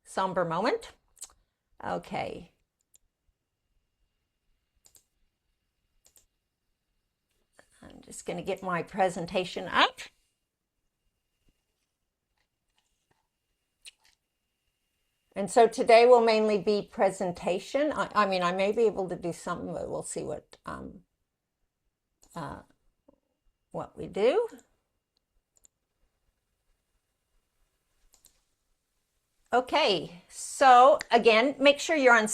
somber moment. Okay. I'm just going to get my presentation up. And so today will mainly be presentation. I mean, I may be able to do something, but we'll see what we do. Okay, so again, make sure you're on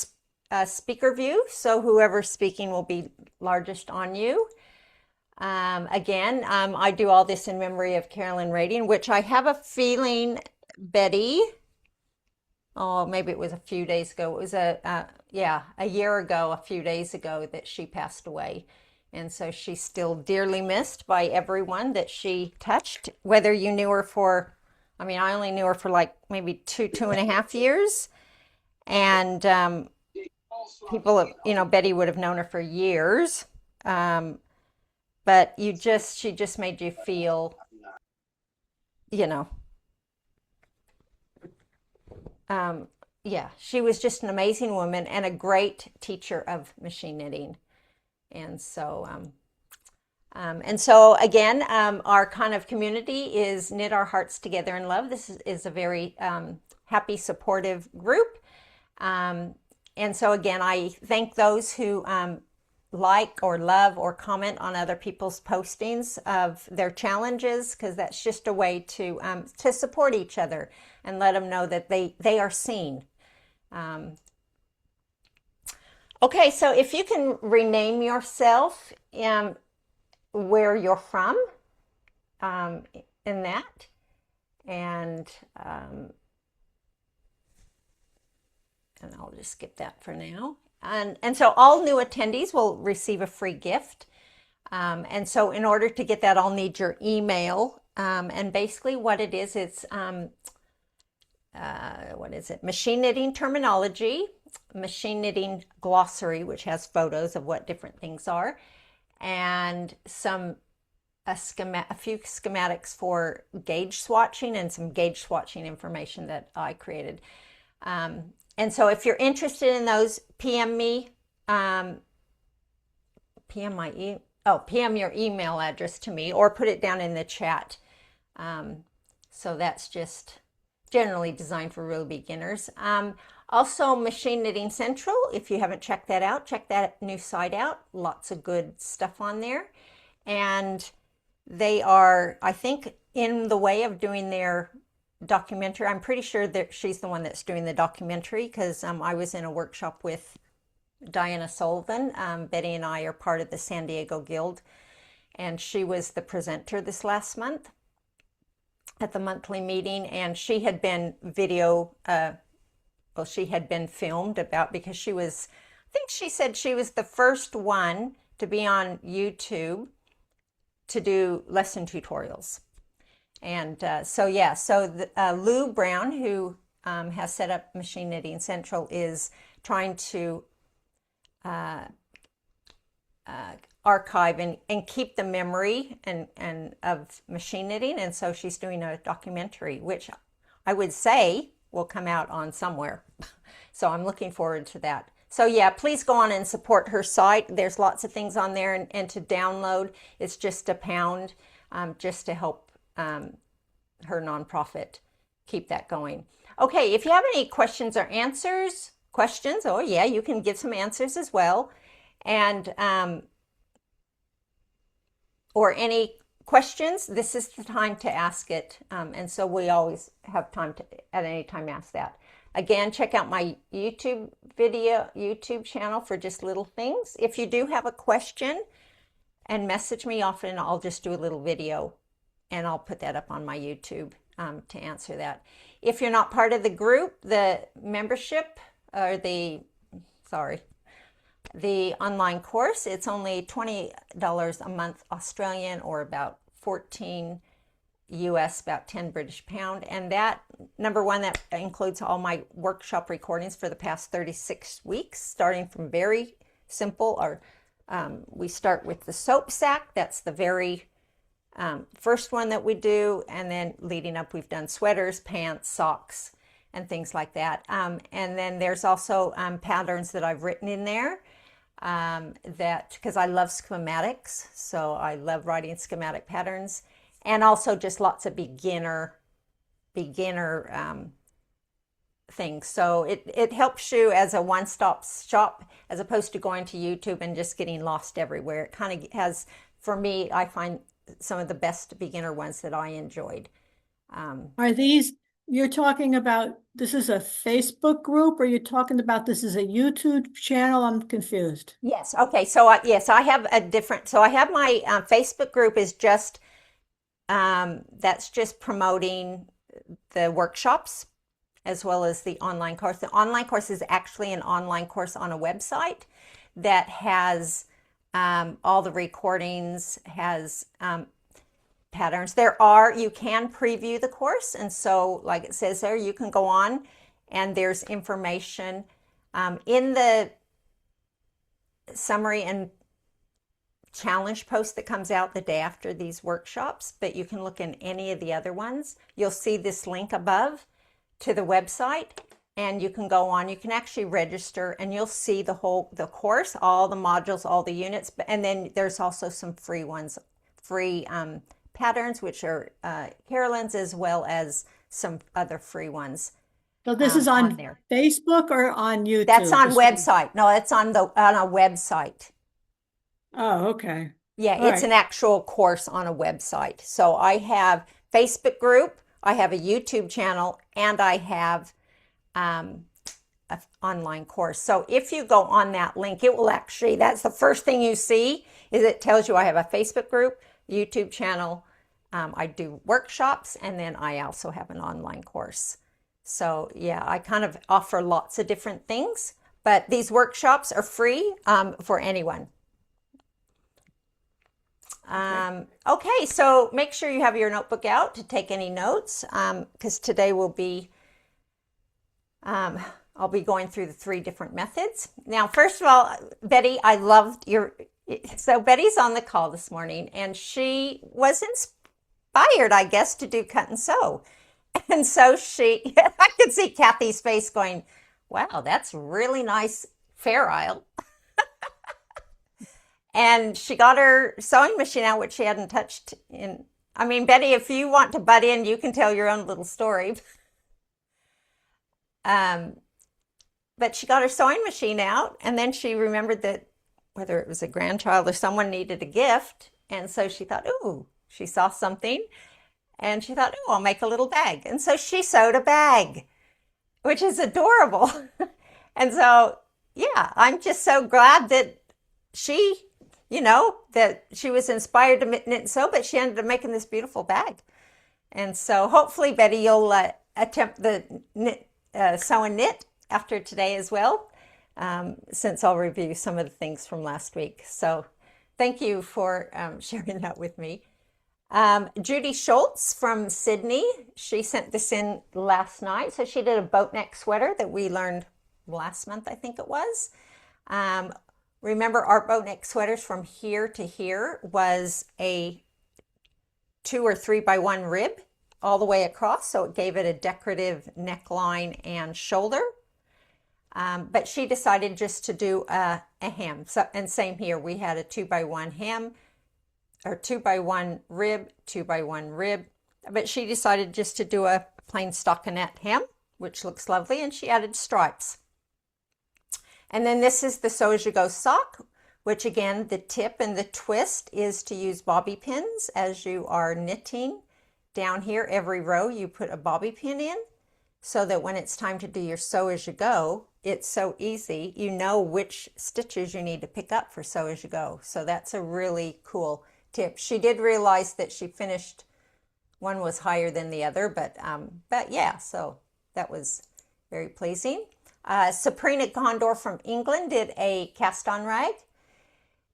speaker view, so whoever's speaking will be largest on you. Again, I do all this in memory of Carolyn Radian, which I have a feeling Betty, oh, maybe it was a few days ago. It was a year ago, a few days ago that she passed away. And so she's still dearly missed by everyone that she touched, whether you knew her for, I mean, I only knew her for like maybe two and a half years. And people, Betty would have known her for years. But she just made you feel, you know, yeah, she was just an amazing woman and a great teacher of machine knitting. And so again, our kind of community is Knit Our Hearts Together in Love. This is a very happy, supportive group. And so again, I thank those who like or love or comment on other people's postings of their challenges, because that's just a way to support each other and let them know that they are seen. Okay, so if you can rename yourself where you're from in that, and I'll just skip that for now. And so all new attendees will receive a free gift. And so in order to get that, I'll need your email. And basically what it is, it's, what is it? Machine knitting terminology, machine knitting glossary, which has photos of what different things are, and a few schematics for gauge swatching and some gauge swatching information that I created. And so if you're interested in those, PM me, PM your email address to me, or put it down in the chat. So that's just generally designed for real beginners. Also, Machine Knitting Central, if you haven't checked that out, check that new site out. Lots of good stuff on there. And they are, I think, in the way of doing their documentary. I'm pretty sure that she's the one that's doing the documentary, because I was in a workshop with Diana Sullivan. Betty and I are part of the San Diego Guild, and she was the presenter this last month at the monthly meeting, and she had been she had been filmed because she was, I think she said she was the first one to be on YouTube to do lesson tutorials. And Lou Brown, who has set up Machine Knitting Central, is trying to archive and keep the memory and of machine knitting. And so she's doing a documentary, which I would say will come out on somewhere. So I'm looking forward to that. So yeah, please go on and support her site. There's lots of things on there, and to download, it's just £1 just to help her nonprofit keep that going. Okay, if you have any questions, oh yeah, you can get some answers as well. And or any questions, this is the time to ask it. And so we always have time to, at any time, ask that. Again, check out my YouTube channel for just little things. If you do have a question, and message me often, I'll just do a little video and I'll put that up on my YouTube to answer that. If you're not part of the group, the membership, or the online course, it's only $20 a month Australian, or about 14 US, about 10 British pound. And that, number one, that includes all my workshop recordings for the past 36 weeks, starting from very simple, or we start with the soap sack. That's the very first one that we do. And then leading up, we've done sweaters, pants, socks. and things like that. And then there's also patterns that I've written in there that because I love schematics, so I love writing schematic patterns, and also just lots of beginner things. So it helps you as a one-stop shop as opposed to going to YouTube and just getting lost everywhere. It kind of has, for me, I find some of the best beginner ones that I enjoyed. Are these, you're talking about, this is a Facebook group, or you're talking about this is a YouTube channel? I'm confused. Yes. Okay. So yes, I have a different. So I have my Facebook group is just that's just promoting the workshops as well as the online course. The online course is actually an online course on a website that has all the recordings, has patterns. You can preview the course. And so, like it says there, you can go on and there's information in the summary and challenge post that comes out the day after these workshops, but you can look in any of the other ones. You'll see this link above to the website, and you can go on. You can actually register, and you'll see the course, all the modules, all the units, and then there's also some free ones, free patterns, which are Carolyn's, as well as some other free ones. So this is on there. Facebook or on YouTube? That's on website. No, it's on a website. Oh, okay. Yeah, All it's right. an actual course on a website. So I have Facebook group, I have a YouTube channel, and I have an online course. So if you go on that link, it will actually, that's the first thing you see, is it tells you I have a Facebook group, YouTube channel, I do workshops, and then I also have an online course. So yeah, I kind of offer lots of different things, but these workshops are free for anyone. Okay, so make sure you have your notebook out to take any notes because today will be, I'll be going through the 3 different methods. Now, first of all, Betty, I loved so Betty's on the call this morning and she was inspired, I guess, to do cut and sew. And so I could see Kathy's face going, wow, that's really nice Fair Isle. And she got her sewing machine out, which she hadn't touched in. I mean, Betty, if you want to butt in, you can tell your own little story. But she got her sewing machine out, and then she remembered that whether it was a grandchild or someone needed a gift. And so she thought, ooh, she saw something, and she thought, oh, I'll make a little bag. And so she sewed a bag, which is adorable. And so, yeah, I'm just so glad that that she was inspired to knit and sew, but she ended up making this beautiful bag. And so hopefully, Betty, you'll attempt the sew and knit after today as well, since I'll review some of the things from last week. So thank you for sharing that with me. Judy Schultz from Sydney, she sent this in last night. So she did a boat neck sweater that we learned last month, I think it was. Remember, our boat neck sweaters from here to here was a 2 or 3 by 1 rib all the way across, so it gave it a decorative neckline and shoulder. But she decided just to do a hem. So, and same here, we had a 2 by 1 hem, or 2 by 1 rib, 2 by 1 rib. But she decided just to do a plain stockinette hem, which looks lovely, and she added stripes. And then this is the Sew As You Go sock, which again, the tip and the twist is to use bobby pins as you are knitting. Down here, every row you put a bobby pin in so that when it's time to do your Sew As You Go, it's so easy. You know which stitches you need to pick up for Sew As You Go. So that's a really cool tip. She did realize that she finished, one was higher than the other, but yeah, so that was very pleasing. Sabrina Condor from England did a cast on rag.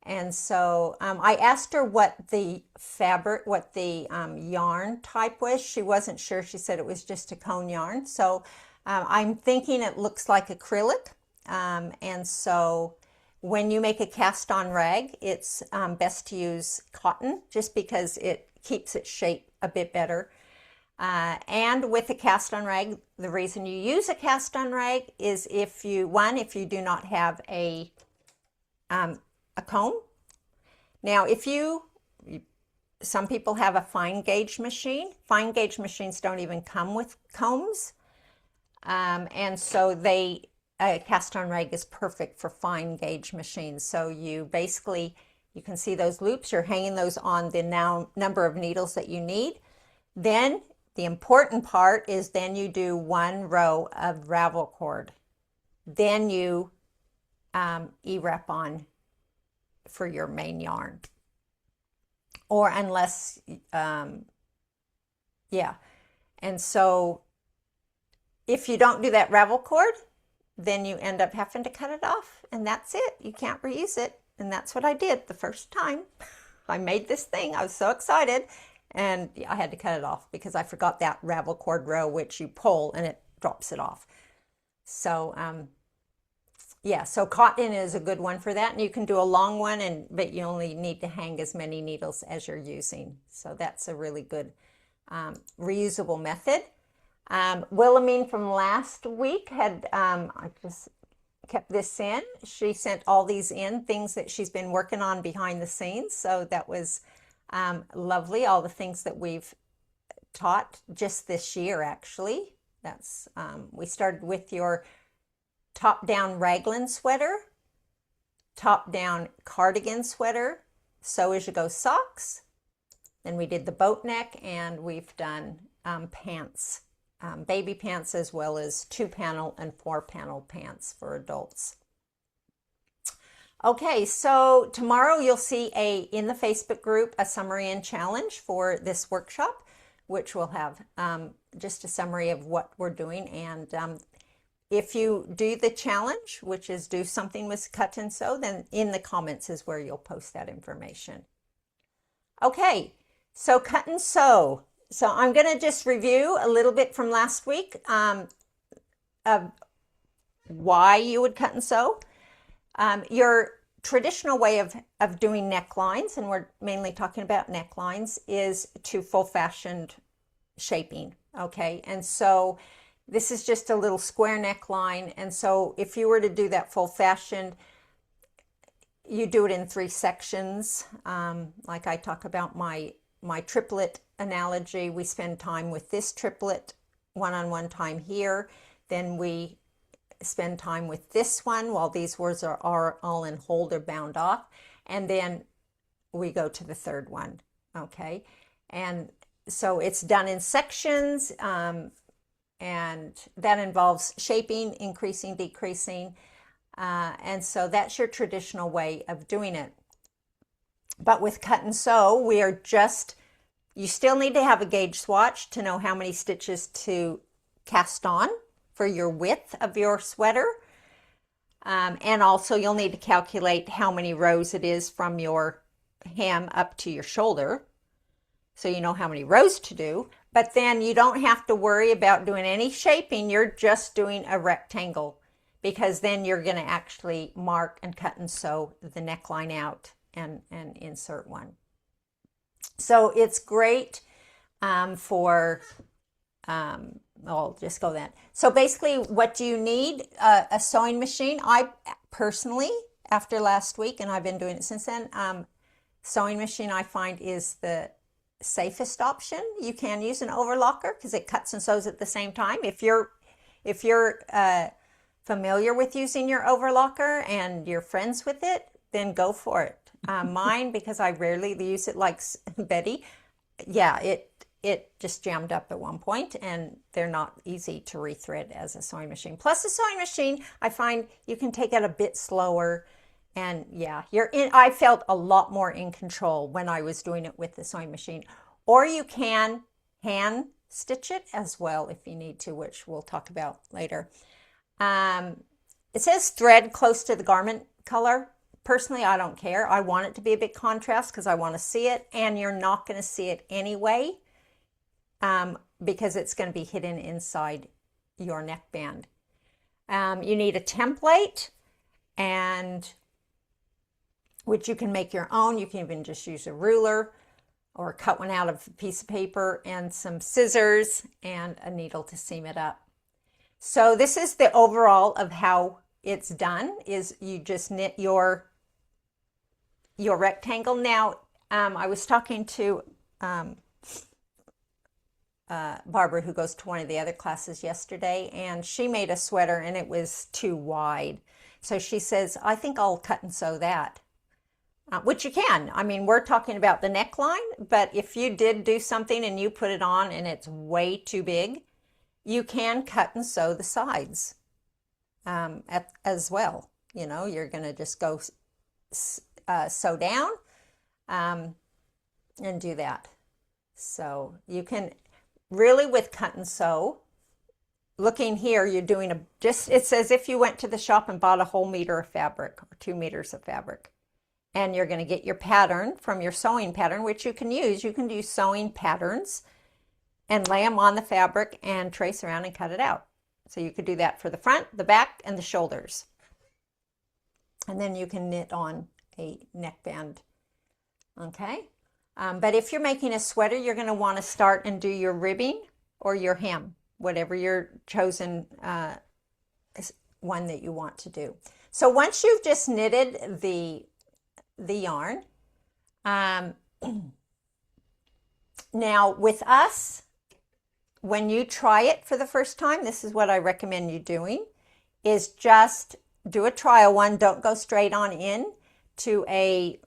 And so I asked her what the fabric, what the yarn type was. She wasn't sure. She said it was just a cone yarn. So I'm thinking it looks like acrylic. And so when you make a cast on rag, it's best to use cotton just because it keeps its shape a bit better. And with a cast on rag, the reason you use a cast on rag is if you do not have a comb. Now, some people have a fine gauge machine. Fine gauge machines don't even come with combs. And so a cast on rag is perfect for fine gauge machines. So you can see those loops, you're hanging those on the number of needles that you need. Then the important part is then you do 1 row of ravel cord. Then you E-wrap on for your main yarn. Or unless, yeah. And so if you don't do that ravel cord, then you end up having to cut it off, and that's it. You can't reuse it. And that's what I did the first time. I made this thing. I was so excited, and I had to cut it off because I forgot that ravel cord row, which you pull and it drops it off. So, yeah, so cotton is a good one for that, and you can do a long one, but you only need to hang as many needles as you're using. So that's a really good reusable method. Wilhelmine from last week had, I just kept this in. She sent all these in, things that she's been working on behind the scenes. So that was lovely, all the things that we've taught just this year, actually. We started with your top-down raglan sweater, top-down cardigan sweater, sew as you go socks. Then we did the boat neck, and we've done pants, baby pants, as well as 2-panel and 4-panel pants for adults. Okay, so tomorrow you'll see in the Facebook group a summary and challenge for this workshop, which will have just a summary of what we're doing. And if you do the challenge, which is do something with cut and sew, then in the comments is where you'll post that information. Okay, so cut and sew. So I'm going to just review a little bit from last week of why you would cut and sew. Your traditional way of doing necklines, and we're mainly talking about necklines, is to full-fashioned shaping, okay? And so this is just a little square neckline, and so if you were to do that full-fashioned, you do it in 3 sections. Like I talk about my triplet analogy, we spend time with this triplet, one-on-one time here, then we spend time with this one while these words are all in hold or bound off, and then we go to the third one, okay? And so it's done in sections, and that involves shaping, increasing, decreasing, and so that's your traditional way of doing it. But with cut and sew, you still need to have a gauge swatch to know how many stitches to cast on for your width of your sweater. And also you'll need to calculate how many rows it is from your hem up to your shoulder, so you know how many rows to do. But then you don't have to worry about doing any shaping. You're just doing a rectangle, because then you're going to actually mark and cut and sew the neckline out and insert one. So it's great for, I'll just go then. So basically, what do you need? A sewing machine. I personally, after last week, and I've been doing it since then, sewing machine I find is the safest option. You can use an overlocker because it cuts and sews at the same time. If you're familiar with using your overlocker and you're friends with it, then go for it. Mine, because I rarely use it like Betty, yeah, it just jammed up at one point, and they're not easy to rethread as a sewing machine. Plus, a sewing machine, I find you can take it a bit slower, and yeah, I felt a lot more in control when I was doing it with the sewing machine. Or you can hand stitch it as well if you need to, which we'll talk about later. It says thread close to the garment color. Personally, I don't care. I want it to be a bit contrast because I want to see it, and you're not going to see it anyway because it's going to be hidden inside your neckband. You need a template, and which you can make your own. You can even just use a ruler. or cut one out of a piece of paper and some scissors and a needle to seam it up. So this is the overall of how it's done, is you just knit your rectangle. Now, I was talking to Barbara, who goes to one of the other classes yesterday, and she made a sweater and it was too wide. So she says, I think I'll cut and sew that. Which you can. I mean, we're talking about the neckline, but if you did do something and you put it on and it's way too big, you can cut and sew the sides as well. You know, you're going to just go sew down and do that. So you can really, with cut and sew, looking here, you're doing it's as if you went to the shop and bought a whole meter of fabric or 2 meters of fabric. And you're going to get your pattern from your sewing pattern, which you can use. You can do sewing patterns and lay them on the fabric and trace around and cut it out. So you could do that for the front, the back, and the shoulders. And then you can knit on a neckband. Okay? But if you're making a sweater, you're going to want to start and do your ribbing or your hem, whatever your chosen one that you want to do. So once you've just knitted the yarn, now with us, when you try it for the first time, this is what I recommend you doing, is just do a trial one. Don't go straight on in to a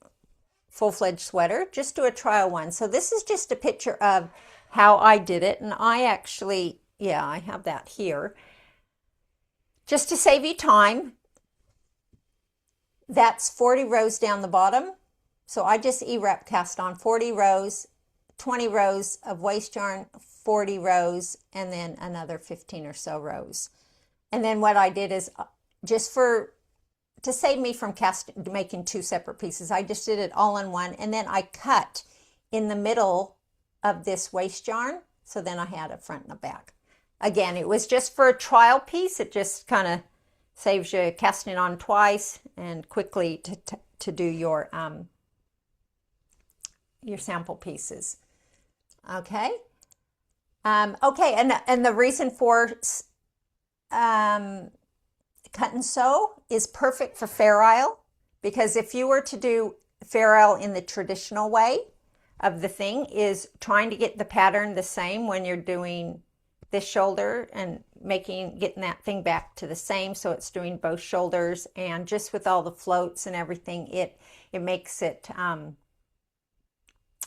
full-fledged sweater. Just do a trial one. So this is just a picture of how I did it. And I actually, yeah, I have that here. Just to save you time, that's 40 rows down the bottom. So I just E-wrap cast on 40 rows, 20 rows of waste yarn, 40 rows, and then another 15 or so rows. And then what I did is just to save me from making 2 separate pieces, I just did it all in one. And then I cut in the middle of this waste yarn. So then I had a front and a back. Again, it was just for a trial piece. It just kind of saves you casting it on twice and quickly to do your sample pieces. Okay. Okay, and the reason for cut and sew is perfect for Fair Isle, because if you were to do Fair Isle in the traditional way of the thing, is trying to get the pattern the same when you're doing this shoulder and getting that thing back to the same, so it's doing both shoulders. And just with all the floats and everything, it makes it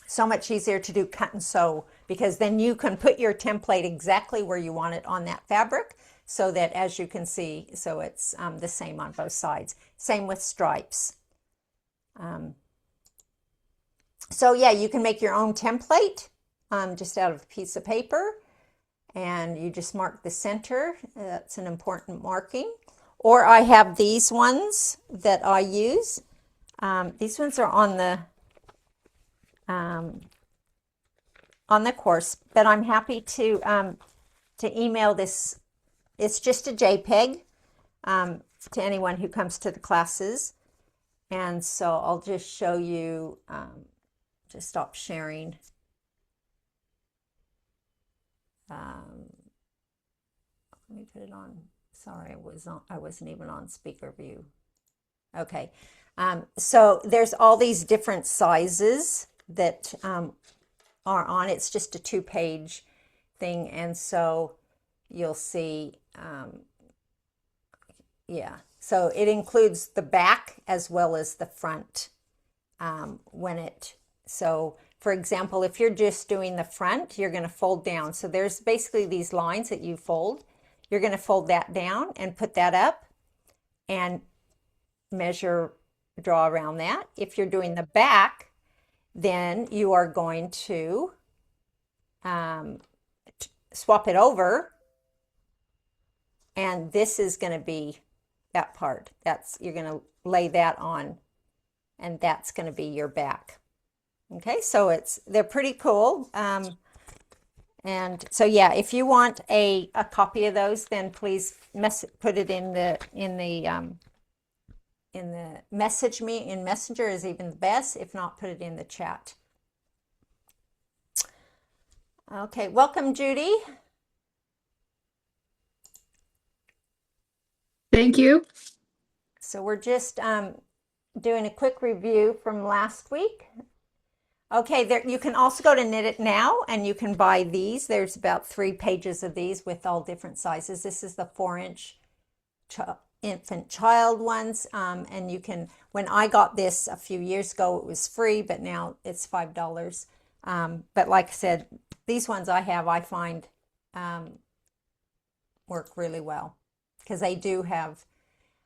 so much easier to do cut and sew, because then you can put your template exactly where you want it on that fabric, so that, as you can see, so it's the same on both sides. Same with stripes. So yeah, you can make your own template just out of a piece of paper, and you just mark the center. That's an important marking. Or I have these ones that I use. These ones are on the course, but I'm happy to email this. It's just a JPEG to anyone who comes to the classes. And so I'll just show you, just stop sharing. Let me put it on. Sorry, I wasn't even on speaker view. Okay. So there's all these different sizes that are on. It's just a 2-page thing. And so you'll see, yeah. So it includes the back as well as the front so for example, if you're just doing the front, you're going to fold down. So there's basically these lines that you fold. You're going to fold that down and put that up and draw around that. If you're doing the back, then you are going to swap it over, and this is going to be that part. You're going to lay that on, and that's going to be your back. Okay, so they're pretty cool. And so yeah, if you want a copy of those, then please put it in the message me in Messenger is even the best. If not, put it in the chat. Okay, welcome, Judy. Thank you. So we're just doing a quick review from last week. Okay, there you can also go to Knit It Now and you can buy these. There's about 3 pages of these with all different sizes. This is the 4-inch infant child ones, and you can. When I got this a few years ago, it was free, but now it's $5. But like I said, these ones I find work really well because they do have.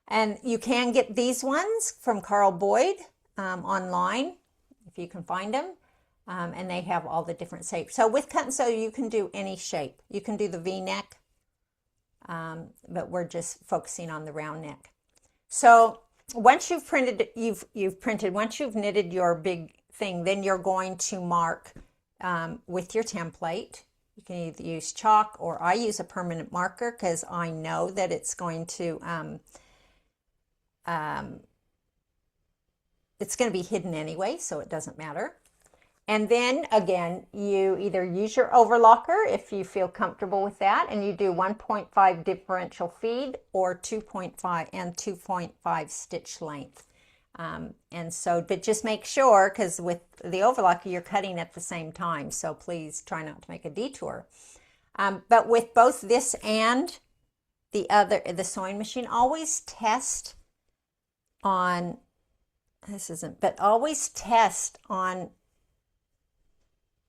And you can get these ones from Carl Boyd online if you can find them. And they have all the different shapes. So with cut and sew, you can do any shape. You can do the V-neck, but we're just focusing on the round neck. So once you've printed, once you've knitted your big thing, then you're going to mark with your template. You can either use chalk or I use a permanent marker because I know that it's going to be hidden anyway, so it doesn't matter. And then again, you either use your overlocker if you feel comfortable with that, and you do 1.5 differential feed or 2.5 and 2.5 stitch length. And so, but just make sure, because with the overlocker, you're cutting at the same time. So please try not to make a detour. But with both this and the sewing machine, always test on, always test on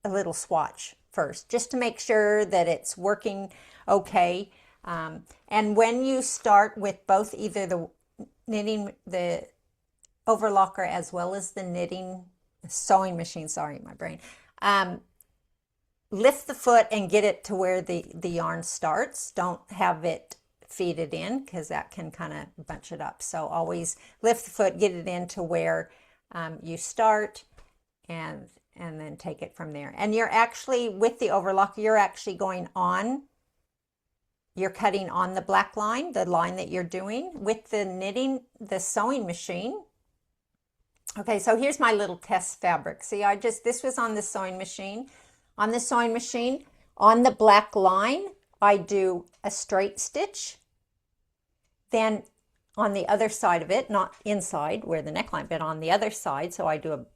a little swatch first, just to make sure that it's working okay. And when you start with both either the knitting, the overlocker, as well as the sewing machine, sorry, my brain, lift the foot and get it to where the yarn starts. Don't have it feed it in because that can kind of bunch it up. So always lift the foot, get it into where you start, and then take it from there. And you're actually, with the overlock, you're actually you're cutting on the black line, the line that you're doing. With the sewing machine. Okay, so here's my little test fabric. See, this was on the sewing machine. On the sewing machine, on the black line, I do a straight stitch. Then on the other side of it, not inside where the neckline, but on the other side, so I do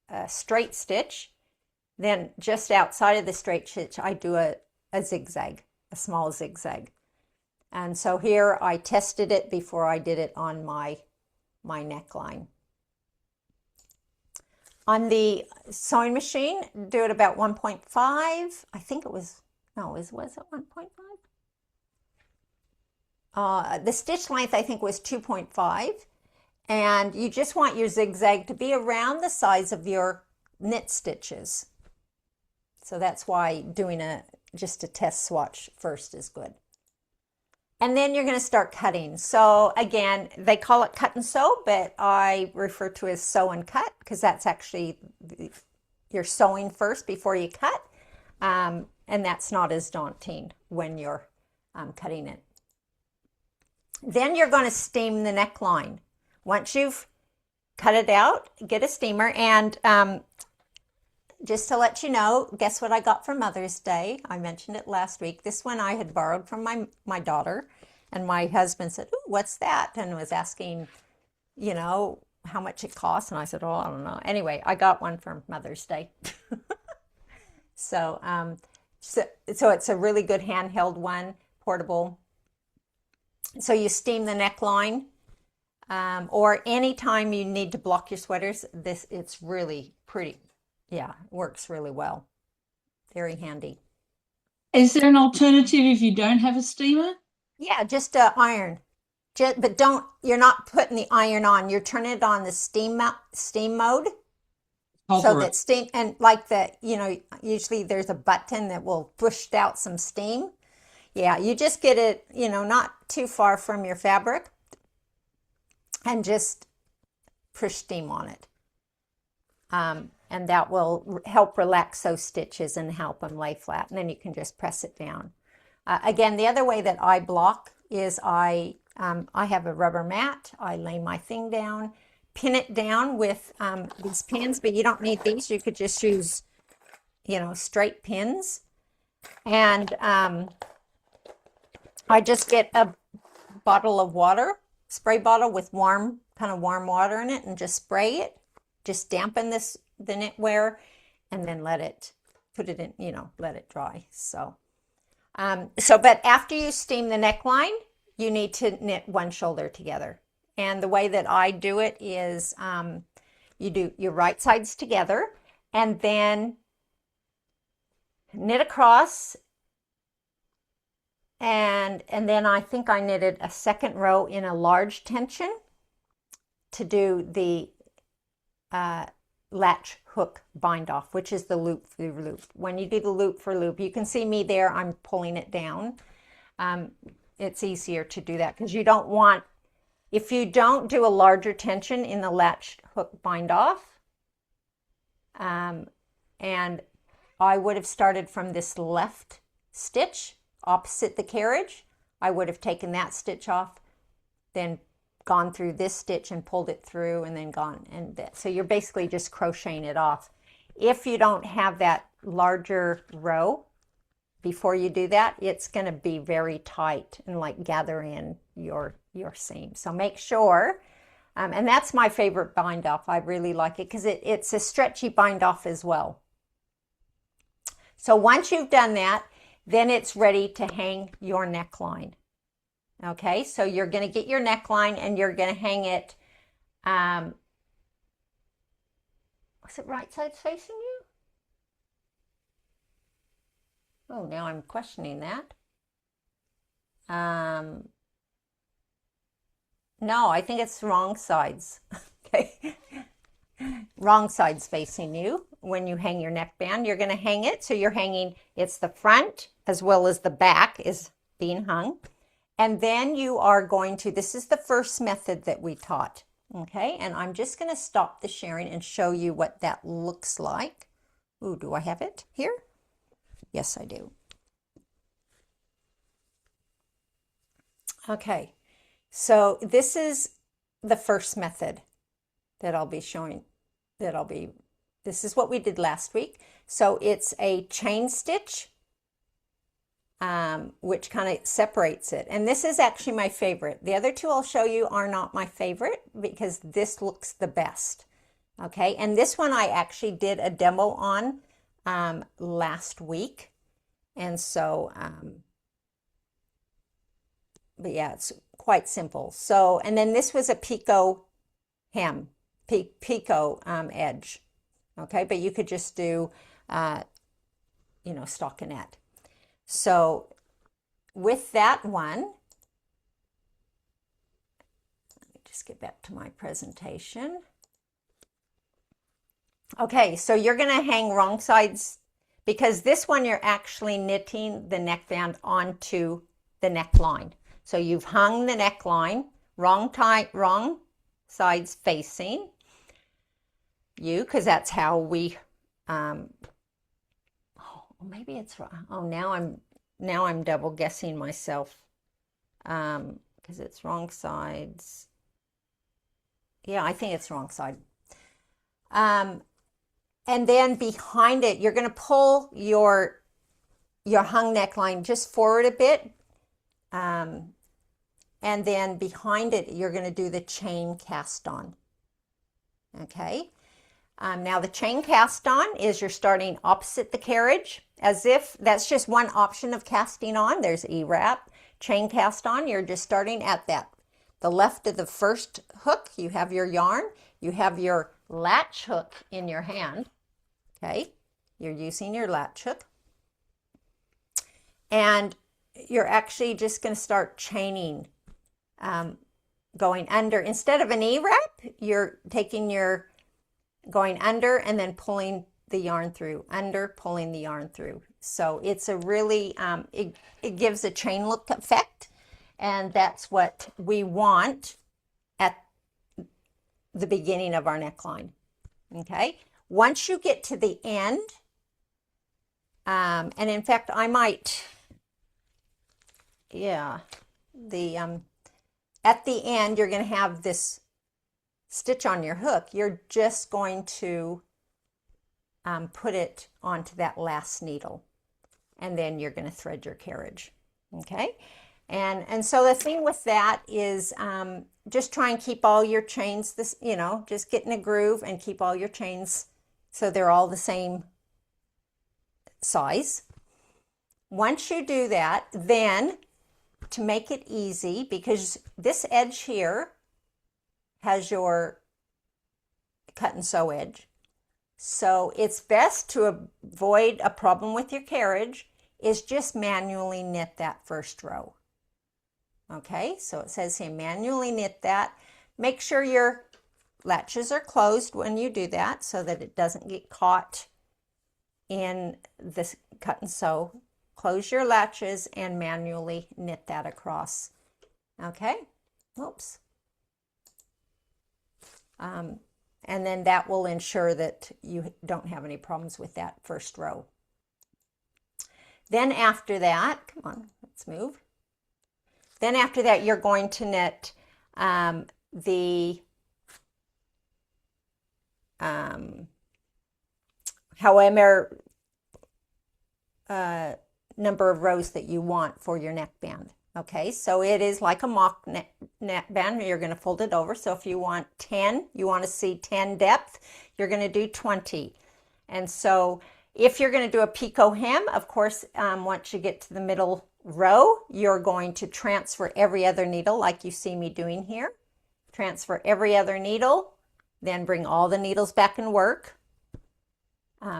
a straight stitch. Then just outside of the straight stitch, I do a zigzag, a small zigzag. And so here I tested it before I did it on my neckline. On the sewing machine, do it about 1.5. I think it was, no, was it 1.5? The stitch length, I think, was 2.5. And you just want your zigzag to be around the size of your knit stitches. So that's why doing just a test swatch first is good. And then you're going to start cutting. So again, they call it cut and sew, but I refer to it as sew and cut because that's actually, you're sewing first before you cut. And that's not as daunting when you're cutting it. Then you're going to steam the neckline. Once you've cut it out, get a steamer. And just to let you know, guess what I got for Mother's Day? I mentioned it last week. This one I had borrowed from my daughter. And my husband said, "Ooh, what's that?" And was asking, how much it costs. And I said, "Oh, I don't know." Anyway, I got one for Mother's Day. So it's a really good handheld one, portable. So you steam the neckline. Or anytime you need to block your sweaters, it's really pretty. Yeah, it works really well. Very handy. Is there an alternative if you don't have a steamer? Yeah, just iron. But you're not putting the iron on. You're turning it on the steam mode. So that steam, and like usually there's a button that will push out some steam. Yeah, you just get it, not too far from your fabric. And just push steam on it. And that will help relax those stitches and help them lay flat. And then you can just press it down. Again, the other way that I block is I have a rubber mat. I lay my thing down, pin it down with these pins, but you don't need these. You could just use, straight pins. And I just get a bottle of water, spray bottle with warm water in it, and just spray it. Just dampen the knitwear, and then let it dry. But after you steam the neckline, you need to knit one shoulder together. And the way that I do it is you do your right sides together, and then knit across, and then I think I knitted a second row in a large tension to do the latch hook bind off, which is the loop for loop. When you do the loop for loop, you can see me there, I'm pulling it down. It's easier to do that because you don't want, if you don't do a larger tension in the latch hook bind off, and I would have started from this left stitch opposite the carriage. I would have taken that stitch off, then gone through this stitch and pulled it through, and then gone, and that. So you're basically just crocheting it off. If you don't have that larger row before you do that, it's going to be very tight and like gather in your seam. So make sure, and that's my favorite bind off. I really like it because it's a stretchy bind off as well. So once you've done that, then it's ready to hang your neckline. Okay, so you're going to get your neckline and you're going to hang it. Was it right side facing you? Oh, now I'm questioning that. No, I think it's wrong sides. Okay. Wrong sides facing you. When you hang your neckband, you're going to hang it. So you're hanging, it's the front as well as the back is being hung. And then you are going to, this is the first method that we taught. Okay. And I'm just going to stop the sharing and show you what that looks like. Ooh, do I have it here? Yes, I do. Okay. So this is the first method that I'll be showing, this is what we did last week. So it's a chain stitch, which kind of separates it. And this is actually my favorite. The other two I'll show you are not my favorite because this looks the best. Okay, and this one I actually did a demo on last week. And so, but yeah, it's quite simple. So, and then this was a picot hem, picot edge. Okay, but you could just do, stockinette. So with that one, let me just get back to my presentation. Okay, so you're going to hang wrong sides because this one you're actually knitting the neckband onto the neckline. So you've hung the neckline, wrong sides facing you, because that's how we, maybe it's wrong. Oh, now I'm double guessing myself, because it's wrong sides. Yeah, I think it's wrong side. And then behind it, you're going to pull your hung neckline just forward a bit. And then behind it, you're going to do the chain cast on. Okay. Now the chain cast on is you're starting opposite the carriage, as if that's just one option of casting on. There's E-wrap. Chain cast on, you're just starting at the left of the first hook. You have your yarn, you have your latch hook in your hand. Okay, you're using your latch hook. And you're actually just going to start chaining, going under. Instead of an E-wrap, you're taking going under and then pulling the yarn through, under, pulling the yarn through. So it's a really, it gives a chain look effect, and that's what we want at the beginning of our neckline. Okay, once you get to the end, and in fact I might, yeah, at the end you're going to have this stitch on your hook. You're just going to put it onto that last needle, and then you're going to thread your carriage. Okay, and so the thing with that is just try and keep all your chains this, just get in a groove and keep all your chains so they're all the same size. Once you do that, then to make it easy, because this edge here has your cut and sew edge, so it's best to avoid a problem with your carriage is just manually knit that first row. Okay, so it says here manually knit that. Make sure your latches are closed when you do that so that it doesn't get caught in this cut and sew. Close your latches and manually knit that across. Okay, oops. And then that will ensure that you don't have any problems with that first row. Then after that, come on, let's move. Then after that, you're going to knit however number of rows that you want for your neckband. Okay, so it is like a mock neckband. You're going to fold it over. So if you want 10, you want to see 10 depth, you're going to do 20. And so if you're going to do a picot hem, of course, once you get to the middle row, you're going to transfer every other needle like you see me doing here. Transfer every other needle, then bring all the needles back and work.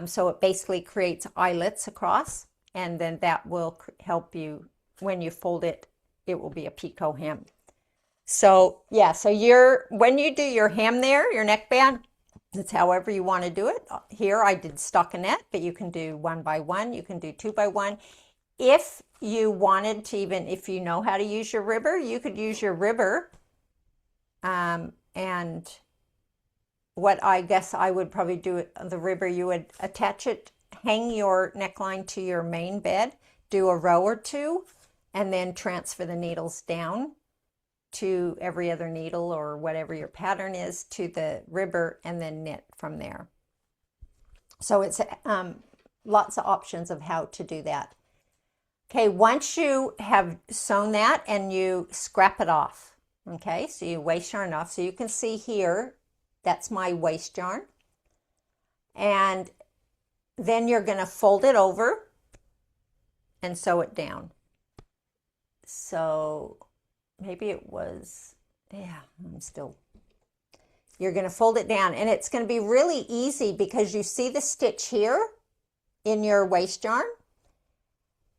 So it basically creates eyelets across, and then that will help you when you fold it, it will be a picot hem. So yeah, so when you do your hem there, your neckband, it's however you want to do it. Here I did stockinette, but you can do 1 by 1, you can do 2 by 1. If you wanted to, even if you know how to use your ribber, you could use your ribber. And what I guess I would probably do, the ribber, you would attach it, hang your neckline to your main bed, do a row or two, and then transfer the needles down to every other needle or whatever your pattern is to the ribber, and then knit from there. So it's lots of options of how to do that. Okay, once you have sewn that and you scrap it off, okay, so you waste yarn off. So you can see here, that's my waste yarn. And then you're going to fold it over and sew it down. So maybe it was, yeah, you're going to fold it down, and it's going to be really easy because you see the stitch here in your waste yarn.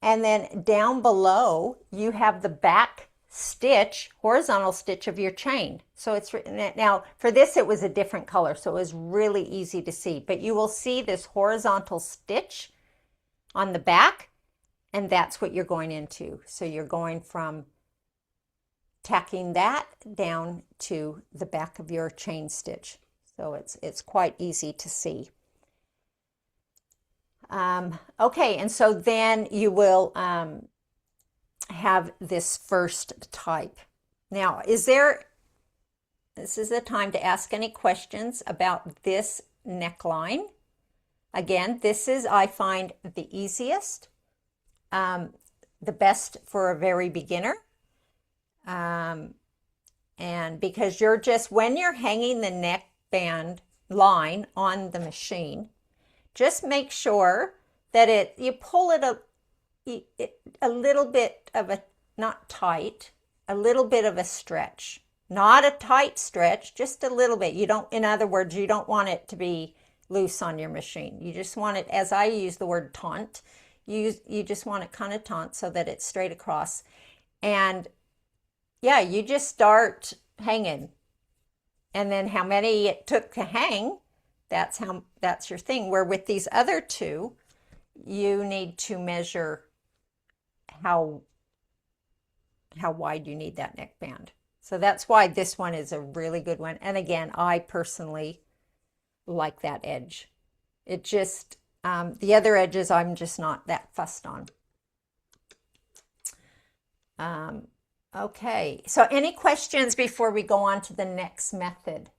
And then down below, you have the back stitch, horizontal stitch of your chain. So it's now for this, it was a different color, so it was really easy to see. But you will see this horizontal stitch on the back, and that's what you're going into. So you're going from tacking that down to the back of your chain stitch. So it's quite easy to see. Okay, and so then you will have this first type. Now, this is the time to ask any questions about this neckline. Again, this is, I find, the easiest, the best for a very beginner. And because you're just, when you're hanging the neckband line on the machine, just make sure that you pull it a little bit of a, not tight, a little bit of a stretch. Not a tight stretch, just a little bit. You don't, in other words, you don't want it to be loose on your machine. You just want it, as I use the word taut, you just want it kind of taut so that it's straight across. And yeah, you just start hanging. And then how many it took to hang, that's your thing. Where with these other two, you need to measure how wide you need that neckband. So that's why this one is a really good one. And again, I personally like that edge. It just, the other edges I'm just not that fussed on. Okay, so any questions before we go on to the next method?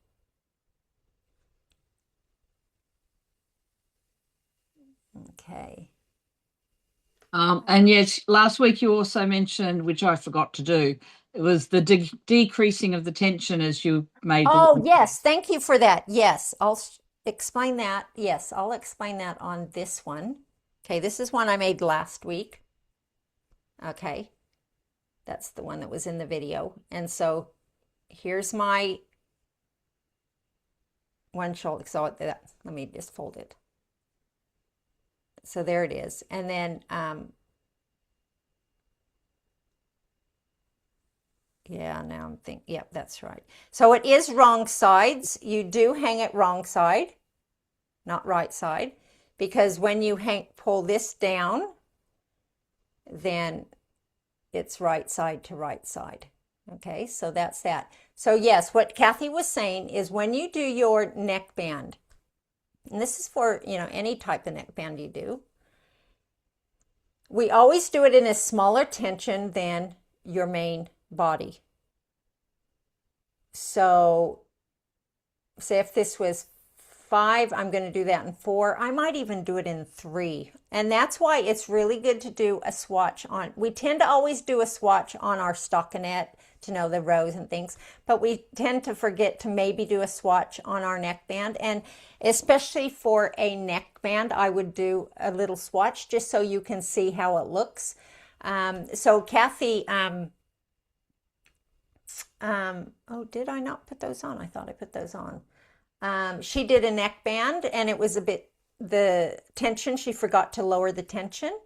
Okay. And yes, last week you also mentioned, which I forgot to do, it was the decreasing of the tension as you made the. Oh, yes. Thank you for that. Yes, I'll explain that. Yes, I'll explain that on this one. Okay, this is one I made last week. Okay, that's the one that was in the video. And so here's my one shoulder. So that, let me just fold it. So there it is. And then, yeah, now I'm thinking, yep, that's right. So it is wrong sides. You do hang it wrong side, not right side, because when you pull this down, then it's right side to right side. Okay, so that's that. So yes, what Kathy was saying is when you do your neckband, and this is for, any type of neckband you do, we always do it in a smaller tension than your main body. So say if this was 5, I'm going to do that in 4. I might even do it in 3. And that's why it's really good to do a swatch on. We tend to always do a swatch on our stockinette to know the rows and things, but we tend to forget to maybe do a swatch on our neckband. And especially for a neckband, I would do a little swatch just so you can see how it looks. So Kathy, oh, did I not put those on? I thought I put those on. She did a neckband and it was a bit, the tension, she forgot to lower the tension.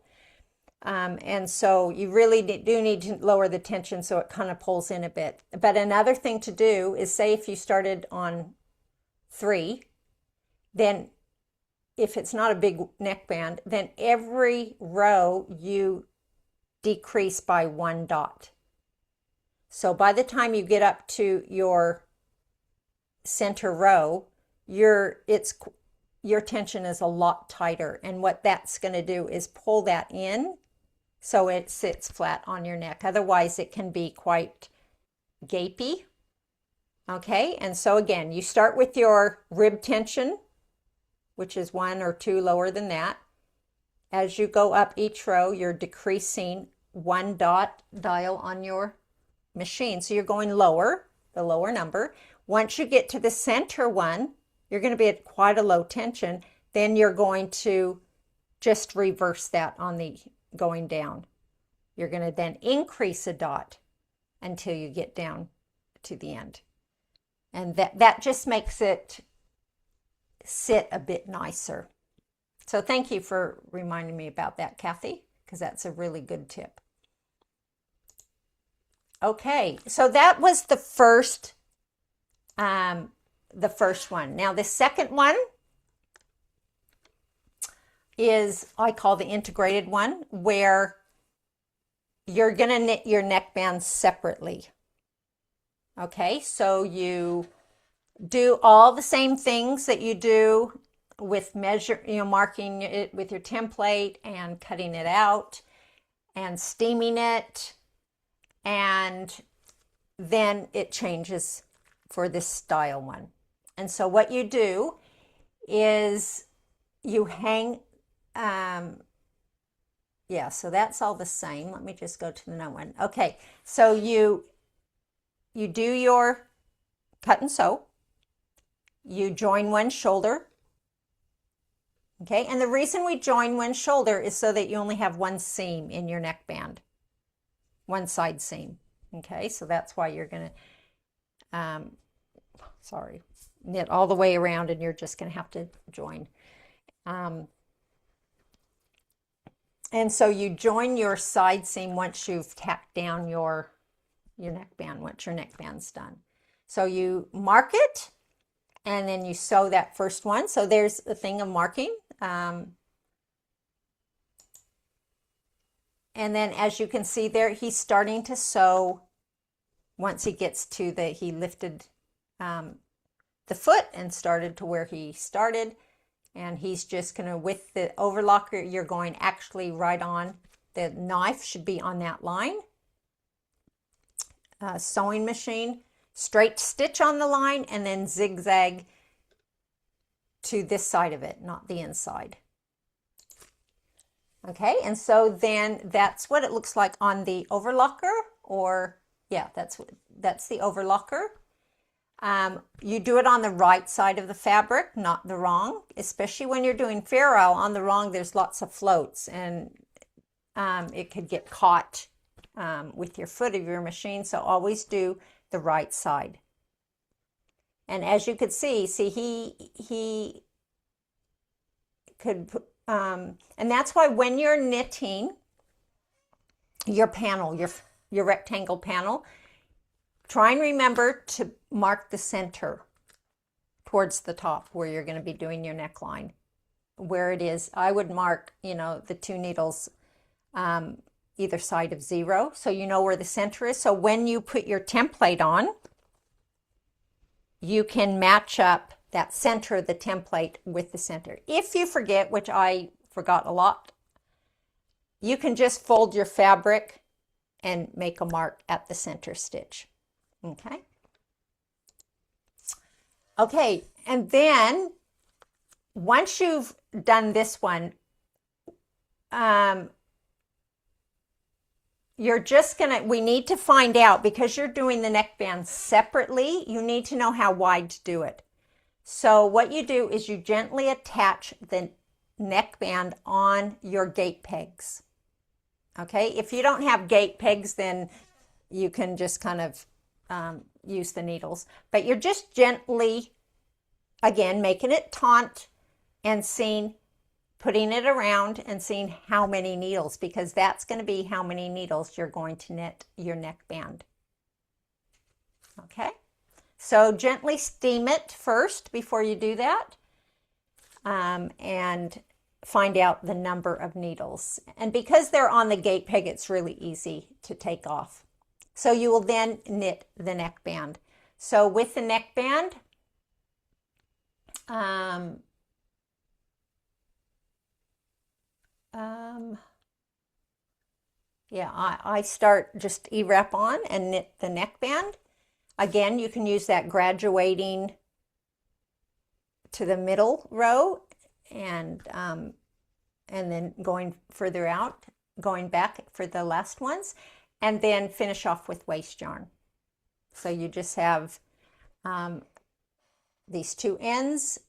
And so you really do need to lower the tension so it kind of pulls in a bit. But another thing to do is say if you started on 3, then if it's not a big neckband, then every row you decrease by 1 dot. So by the time you get up to your center row, your tension is a lot tighter. And what that's going to do is pull that in so it sits flat on your neck. Otherwise, it can be quite gapey. Okay, and so again, you start with your rib tension, which is 1 or 2 lower than that. As you go up each row, you're decreasing 1 dot dial on your machine. So you're going lower, the lower number. Once you get to the center one, you're going to be at quite a low tension. Then you're going to just reverse that on the going down. You're going to then increase a dot until you get down to the end. And that just makes it sit a bit nicer. So thank you for reminding me about that, Kathy, because that's a really good tip. Okay, so that was the first one. Now the second one is, I call the integrated one, where you're going to knit your neckband separately. Okay, so you do all the same things that you do with marking it with your template and cutting it out and steaming it, and then it changes for this style one. And so what you do is you hang, yeah, so that's all the same. Let me just go to the next one. Okay, so you do your cut and sew. You join one shoulder. Okay, and the reason we join one shoulder is so that you only have one seam in your neckband, one side seam. Okay, so that's why you're going to, knit all the way around, and you're just going to have to join. And so you join your side seam once you've tacked down your neckband, once your neckband's done. So you mark it, and then you sew that first one. So there's a thing of marking. And then as you can see there, he's starting to sew once he gets to he lifted the foot and started to where he started. And he's just going to, with the overlocker, you're going actually right on. The knife should be on that line. Sewing machine, straight stitch on the line, and then zigzag to this side of it, not the inside. Okay, and so then that's what it looks like on the overlocker, or yeah, that's the overlocker. You do it on the right side of the fabric, not the wrong, especially when you're doing Fair Isle. On the wrong, there's lots of floats, and it could get caught with your foot of your machine, so always do the right side. And as you could see he could, and that's why when you're knitting your panel, your rectangle panel, try and remember to mark the center towards the top where you're going to be doing your neckline. Where it is, I would mark, the 2 needles either side of 0, so you know where the center is. So when you put your template on, you can match up that center of the template with the center. If you forget, which I forgot a lot, you can just fold your fabric and make a mark at the center stitch. Okay, and then once you've done this one, you're just we need to find out, because you're doing the neckband separately, you need to know how wide to do it. So what you do is you gently attach the neckband on your gate pegs. Okay, if you don't have gate pegs, then you can just kind of use the needles, but you're just gently, again, making it taut and putting it around and seeing how many needles, because that's going to be how many needles you're going to knit your neckband. Okay, so gently steam it first before you do that, and find out the number of needles. And because they're on the gate peg, it's really easy to take off. So you will then knit the neckband. So with the neckband, yeah, I start just E-wrap on and knit the neckband. Again, you can use that graduating to the middle row, and then going further out, going back for the last ones, and then finish off with waste yarn. So you just have these 2 ends,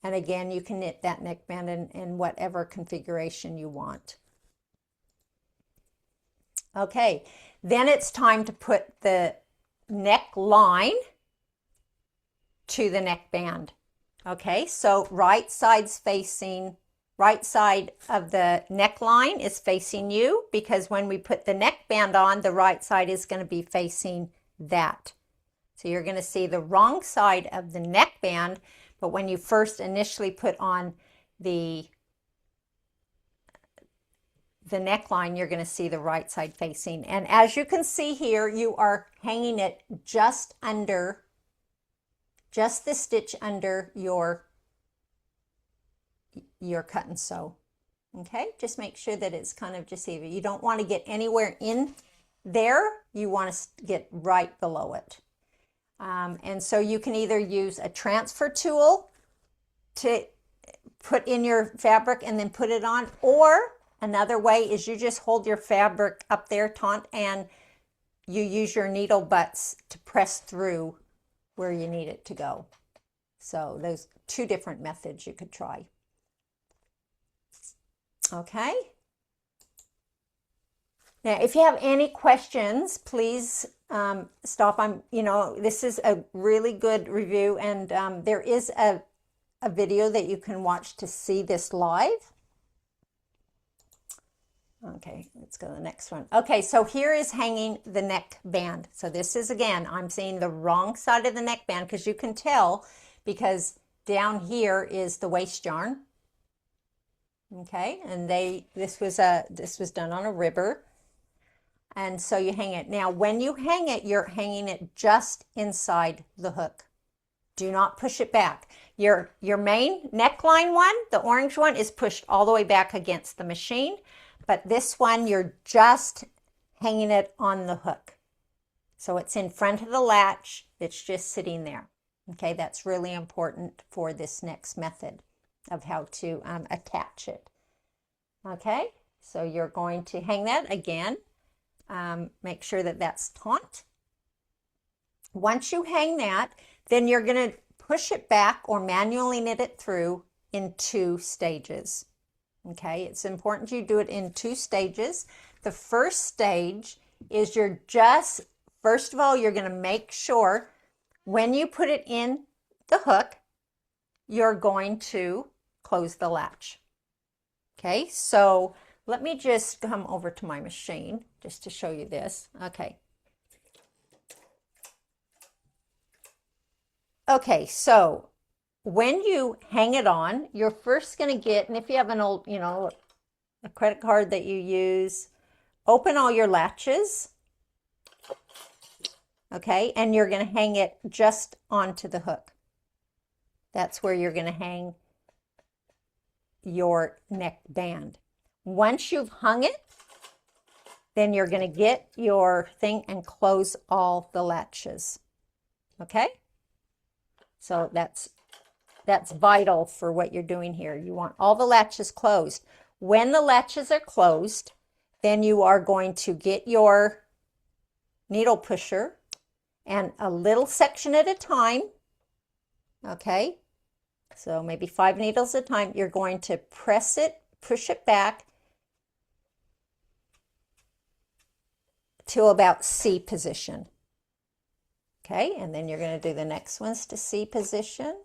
and again, you can knit that neckband in whatever configuration you want. Okay, then it's time to put the neckline to the neckband. Okay, so right side of the neckline is facing you, because when we put the neckband on, the right side is going to be facing that. So you're going to see the wrong side of the neckband, but when you first initially put on the neckline, you're going to see the right side facing. And as you can see here, you are hanging it just the stitch under your cut and sew. Okay, just make sure that it's kind of just even. You don't want to get anywhere in there. You want to get right below it. And so you can either use a transfer tool to put in your fabric and then put it on, or another way is you just hold your fabric up there taut and you use your needle butts to press through where you need it to go. So those 2 different methods you could try. Okay. Now, if you have any questions, please stop. This is a really good review, and there is a video that you can watch to see this live. Okay, let's go to the next one. Okay, so here is hanging the neckband. So this is, again, I'm seeing the wrong side of the neckband, because you can tell, because down here is the waste yarn. Okay, and this was done on a ribber, and so you hang it. Now, when you hang it, you're hanging it just inside the hook. Do not push it back. Your main neckline one, the orange one, is pushed all the way back against the machine. But this one, you're just hanging it on the hook. So it's in front of the latch. It's just sitting there. Okay, that's really important for this next method of how to attach it. Okay, so you're going to hang that again. Make sure that that's taut. Once you hang that, then you're going to push it back or manually knit it through in 2 stages. Okay, it's important you do it in 2 stages. The first stage is first of all, you're going to make sure when you put it in the hook, you're going to close the latch. Okay, so let me just come over to my machine just to show you this. Okay. Okay, so when you hang it on, you're first going to get, and if you have an old, a credit card that you use, open all your latches. Okay, and you're going to hang it just onto the hook. That's where you're going to hang your neck band. Once you've hung it, then you're going to get your thing and close all the latches. Okay? So that's vital for what you're doing here. You want all the latches closed. When the latches are closed, then you are going to get your needle pusher and a little section at a time. Okay? So maybe 5 needles at a time. You're going to press it, push it back to about C position. Okay, and then you're going to do the next ones to C position.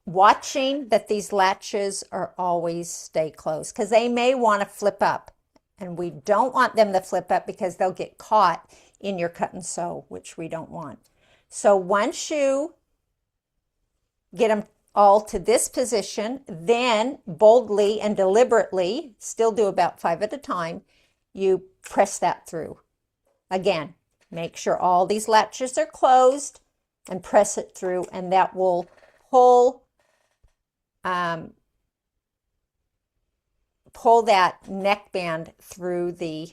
Watching that these latches are always stay closed because they may want to flip up. And we don't want them to flip up because they'll get caught in your cut and sew, which we don't want. So once you get them all to this position, then boldly and deliberately, still do about 5 at a time, you press that through. Again, make sure all these latches are closed and press it through, and that will pull that neckband through the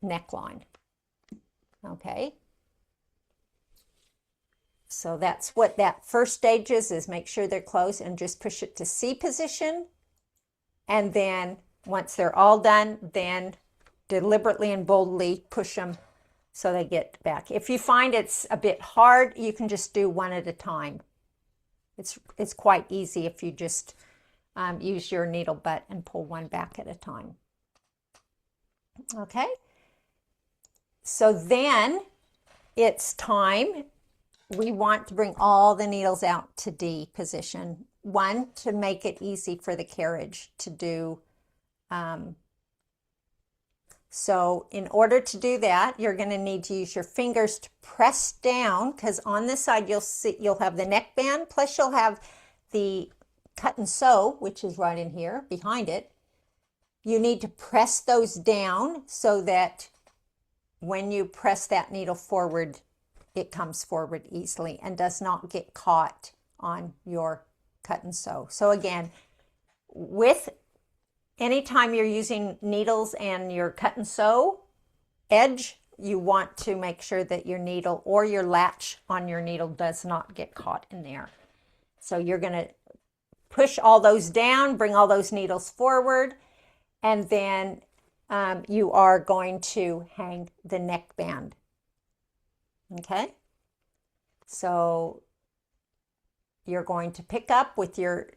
neckline. Okay. So that's what that first stage is make sure they're closed and just push it to C position. And then once they're all done, then deliberately and boldly push them so they get back. If you find it's a bit hard, you can just do 1 at a time. It's quite easy if you just use your needle butt and pull 1 back at a time. Okay. So then it's time. We want to bring all the needles out to D position. 1, to make it easy for the carriage to do. So in order to do that, you're going to need to use your fingers to press down, because on this side you'll have the neckband, plus you'll have the cut and sew, which is right in here behind it. You need to press those down so that when you press that needle forward, it comes forward easily and does not get caught on your cut and sew. So again, anytime you're using needles and your cut and sew edge, you want to make sure that your needle or your latch on your needle does not get caught in there. So you're going to push all those down, bring all those needles forward, and then you are going to hang the neckband. Okay, so you're going to pick up with your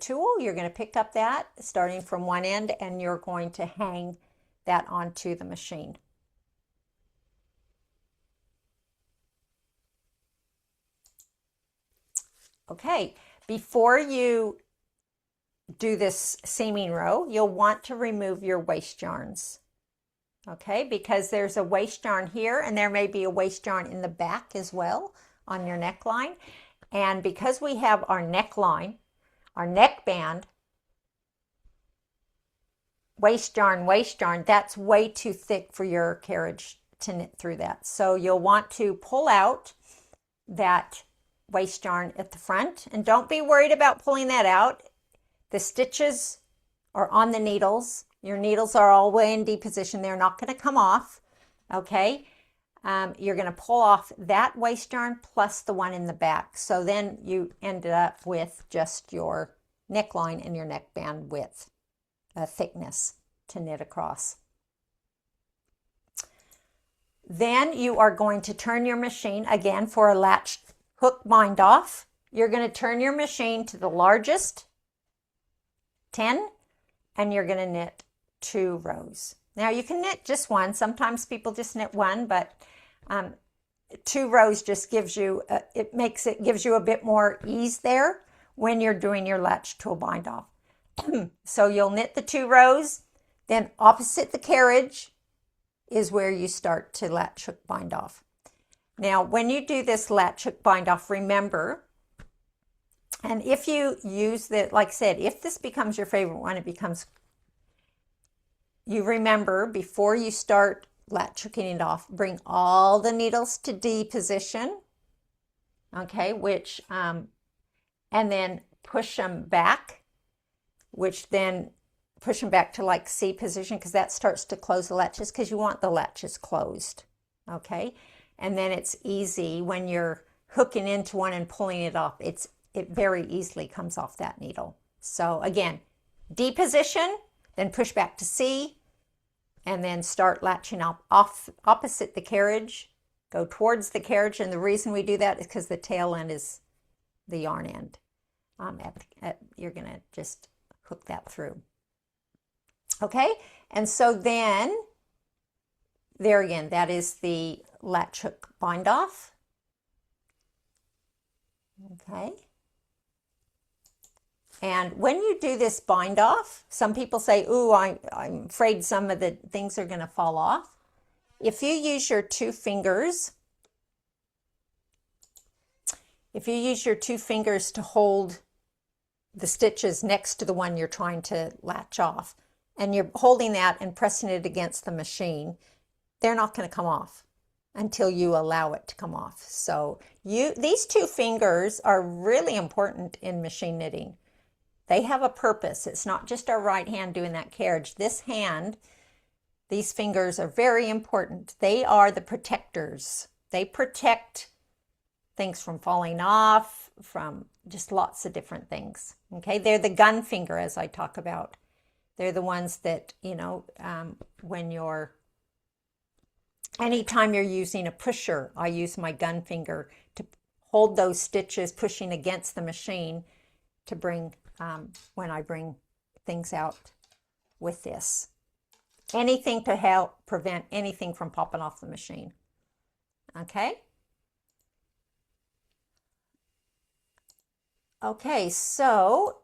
tool, you're going to pick up that starting from one end, and you're going to hang that onto the machine. Okay, before you do this seaming row, you'll want to remove your waste yarns. Okay, because there's a waste yarn here, and there may be a waste yarn in the back as well on your neckline. And because we have our neckline, our neckband, waste yarn, that's way too thick for your carriage to knit through that. So you'll want to pull out that waste yarn at the front, and don't be worried about pulling that out. The stitches are on the needles. Your needles are all way in D position. They're not going to come off. Okay. You're going to pull off that waste yarn plus the one in the back. So then you ended up with just your neckline and your neckband width, thickness to knit across. Then you are going to turn your machine again for a latch hook bind off. You're going to turn your machine to the largest 10 and you're going to knit 2 rows. Now you can knit just one. Sometimes people just knit one, but 2 rows just gives you, gives you a bit more ease there when you're doing your latch tool bind off. So you'll knit the 2 rows, then opposite the carriage is where you start to latch hook bind off. Now, when you do this latch hook bind off, remember, and if you use the, like I said, if this becomes your favorite one, you remember before you start latch hooking it off, bring all the needles to D position, okay, which, and then push them back, which then push them back to like C position, because that starts to close the latches, because you want the latches closed, okay? And then it's easy when you're hooking into one and pulling it off, it very easily comes off that needle. So again, D position, then push back to C, and then start latching off opposite the carriage, go towards the carriage. And the reason we do that is because the tail end is the yarn end. You're gonna just hook that through. Okay, and so then there again, that is the latch hook bind off. Okay. And when you do this bind off, some people say, ooh, I'm afraid some of the things are going to fall off. If you use your 2 fingers, to hold the stitches next to the one you're trying to latch off, and you're holding that and pressing it against the machine, they're not going to come off until you allow it to come off. So these 2 fingers are really important in machine knitting. They have a purpose. It's not just our right hand doing that carriage. This hand, these fingers are very important. They are the protectors. They protect things from falling off, from just lots of different things. Okay, they're the gun finger, as I talk about. They're the ones that, you know, anytime you're using a pusher, I use my gun finger to hold those stitches pushing against the machine to bring, when I bring things out with this. Anything to help prevent anything from popping off the machine. Okay? Okay, so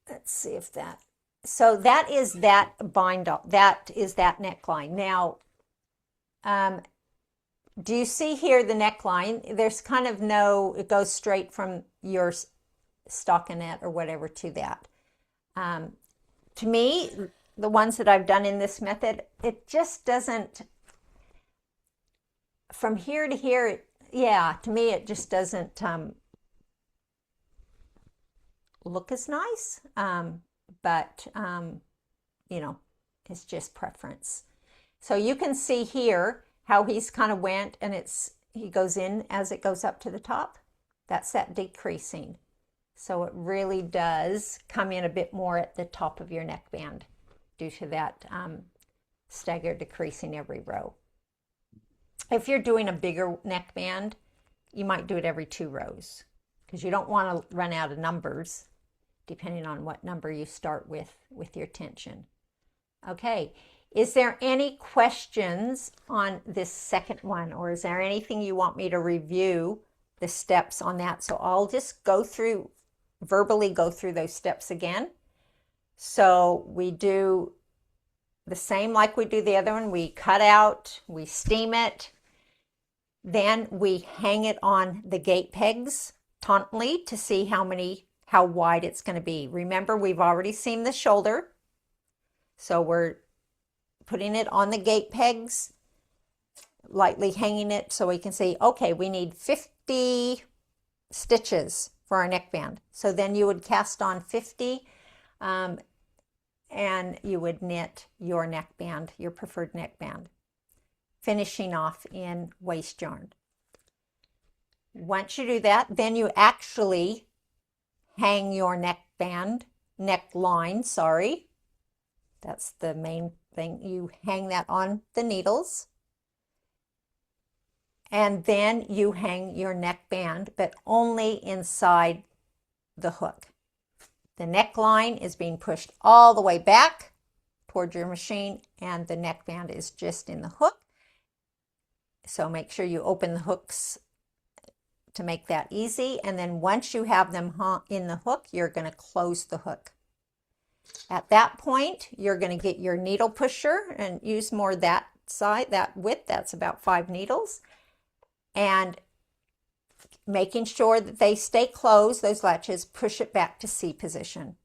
let's see if that, so that is that bind off, that is that neckline. Now, do you see here the neckline? There's kind of no, it goes straight from your stockinette or whatever to that. To me, the ones that I've done in this method, it just doesn't, from here to here, yeah, to me it just doesn't look as nice, but you know, it's just preference. So you can see here how he's kind of went, and he goes in as it goes up to the top. That's that decreasing. So it really does come in a bit more at the top of your neckband due to that staggered decreasing every row. If you're doing a bigger neckband, you might do it every 2 rows because you don't want to run out of numbers depending on what number you start with your tension. Okay, is there any questions on this second one, or is there anything you want me to review the steps on that? So I'll just verbally go through those steps again. So we do the same like we do the other one. We cut out, we steam it, then we hang it on the gate pegs tautly to see how wide it's going to be. Remember, we've already seamed the shoulder, so we're putting it on the gate pegs, lightly hanging it so we can see, okay, we need 50 stitches for our neckband. So then you would cast on 50 and you would knit your neckband, your preferred neckband, finishing off in waste yarn. Once you do that, then you actually hang your neckline, sorry. That's the main thing. You hang that on the needles. And then you hang your neckband, but only inside the hook. The neckline is being pushed all the way back towards your machine, and the neckband is just in the hook. So make sure you open the hooks to make that easy. And then once you have them in the hook, you're going to close the hook. At that point, you're going to get your needle pusher and use more that side, that width, that's about 5 needles. And making sure that they stay closed, those latches, push it back to C position.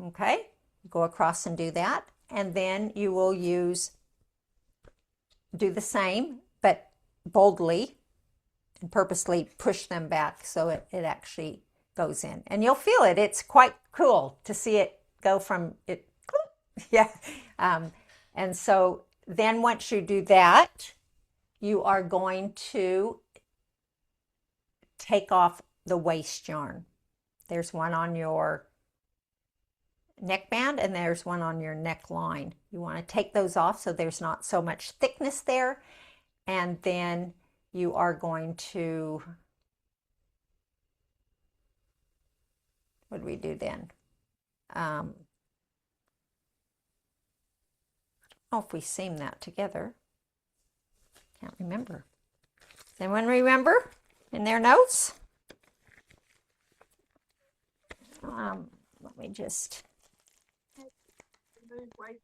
Okay, go across and do that. And then you will do the same, but boldly and purposely push them back so it actually goes in. And you'll feel it. It's quite cool to see it go from it. Yeah. And so then once you do that, you are going to take off the waste yarn. There's one on your neckband and there's one on your neckline. You want to take those off so there's not so much thickness there. And then you are going to, what do we do then? I don't know if we seam that together. Can't remember. Does anyone remember in their notes? Let me just.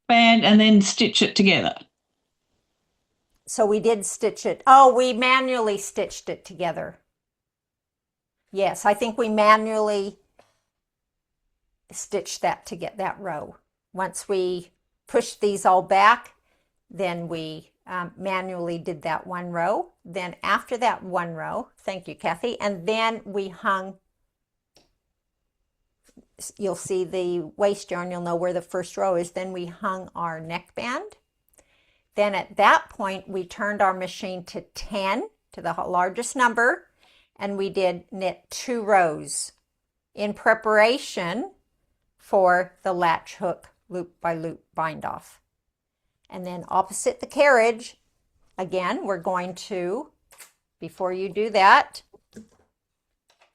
Band and then stitch it together. So we did stitch it. Oh, we manually stitched it together. Yes, I think we manually stitched that to get that row. Once we pushed these all back, then we manually did that one row. Then after that one row, thank you, Kathy, and then we hung, you'll see the waste yarn, you'll know where the first row is. Then we hung our neckband. Then at that point, we turned our machine to 10, to the largest number, and we did knit 2 rows in preparation for the latch hook loop by loop bind off. And then opposite the carriage, again, we're going to, before you do that,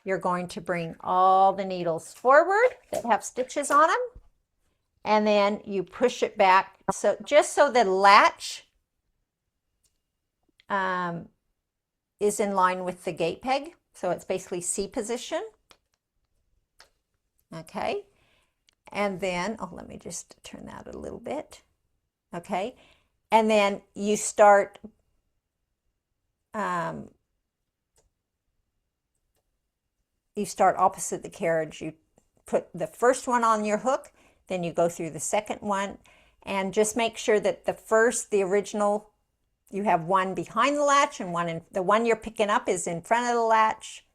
you're going to bring all the needles forward that have stitches on them. And then you push it back. So just so the latch is in line with the gate peg. So it's basically C position. Okay. And then, oh, let me just turn that a little bit. Okay. And then you start opposite the carriage. You put the first one on your hook, then you go through the second one, and just make sure that the original, you have one behind the latch and one in, the one you're picking up is in front of the latch,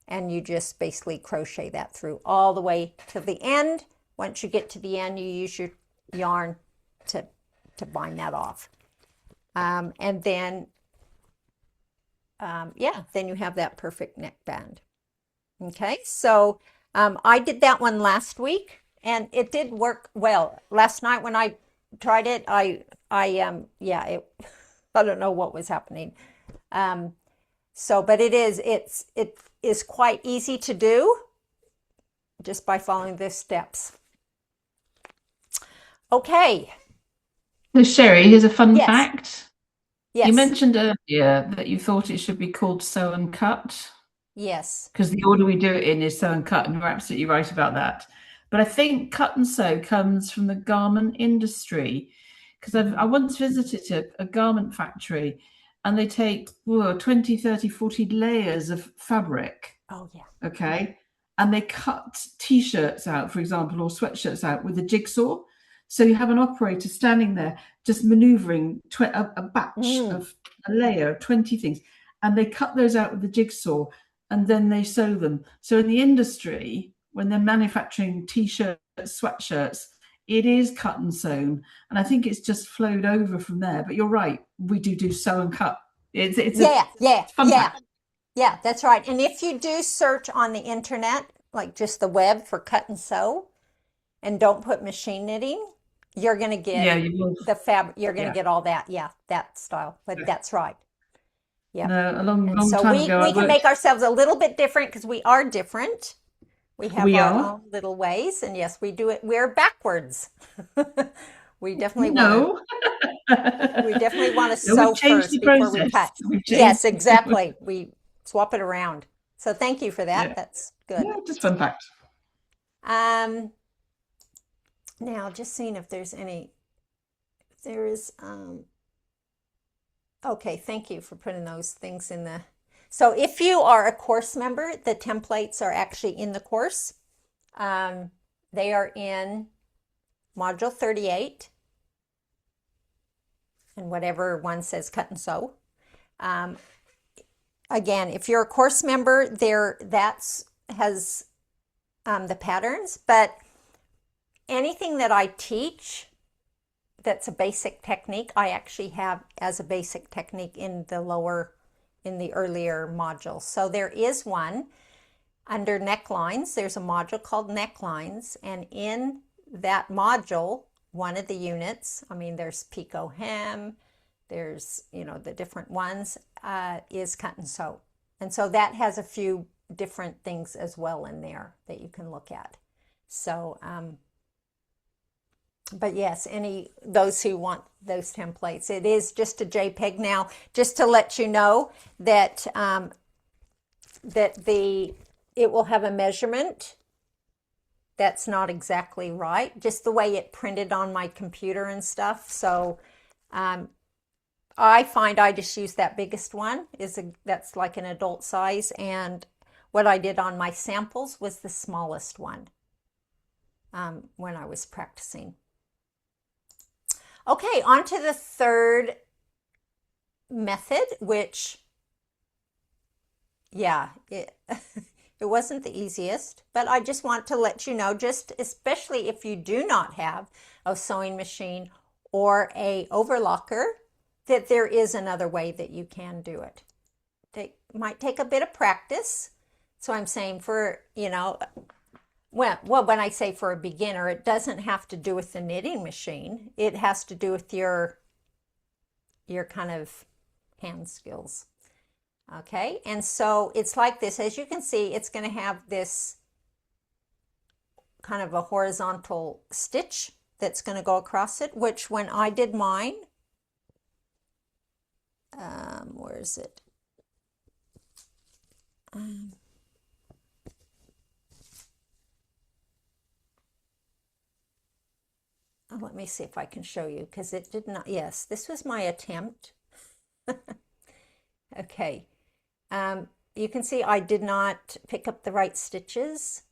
and you just basically crochet that through all the way to the end. Once you get to the end, you use your yarn to bind that off. And then, yeah, then you have that perfect neckband. Okay, so I did that one last week, and it did work well. Last night when I tried it, yeah, I don't know what was happening. But it is quite easy to do just by following the steps. Okay. So Sherry, here's a fun Yes. fact. Yes. You mentioned earlier that you thought it should be called sew and cut Yes. because the order we do it in is sew and cut, and you're absolutely right about that. But I think cut and sew comes from the garment industry, because I once visited a garment factory, and they take 20, 30, 40 layers of fabric. Oh, yeah. Okay. And they cut T-shirts out, for example, or sweatshirts out with a jigsaw. So you have an operator standing there just maneuvering a batch of a layer of 20 things, and they cut those out with the jigsaw, and then they sew them. So in the industry, when they're manufacturing T-shirts, sweatshirts, it is cut and sewn, and I think it's just flowed over from there. But you're right, we do sew and cut. It's fun fact. Yeah, that's right. And if you do search on the internet like just the web for cut and sew, and don't put machine knitting, you're going to get Yeah, you will. the fabric, you're going to Yeah. get all that. Yeah, that style. But Yeah. that's right. Yep. No, a long, And long so time we ago, I can make worked. ourselves a little bit different because we are different. We have We our are. own little ways, and yes, we do it. We're backwards. We definitely want No. to. We definitely want to No, we've sew changed the first before we process. cut. We've changed. Yes, exactly. We swap it around. So thank you for that. Yeah. That's good. Yeah, just fun fact. Now just seeing if there's any. There is. Okay, thank you for putting those things in the. So if you are a course member, the templates are actually in the course. They are in module 38 and whatever one says cut and sew. Again, if you're a course member, that's has the patterns, but anything that I teach that's a basic technique, I actually have as a basic technique in the earlier modules. So there is one under necklines. There's a module called necklines, and in that module, one of the units, I mean, there's picot hem, there's, the different ones, is cut and sew. And so that has a few different things as well in there that you can look at. So, but yes, those who want those templates, it is just a JPEG now, just to let you know that, it will have a measurement that's not exactly right, just the way it printed on my computer and stuff. So I find I just use that biggest one, that's like an adult size, and what I did on my samples was the smallest one when I was practicing. Okay, on to the third method, which, yeah, it wasn't the easiest, but I just want to let you know, just especially if you do not have a sewing machine or a overlocker, that there is another way that you can do it. It might take a bit of practice. So I'm saying for, well, when I say for a beginner, it doesn't have to do with the knitting machine. It has to do with your kind of hand skills. Okay, and so it's like this. As you can see, it's going to have this kind of a horizontal stitch that's going to go across it, which when I did mine, where is it? Let me see if I can show you, because it did not, yes, this was my attempt. Okay, you can see I did not pick up the right stitches.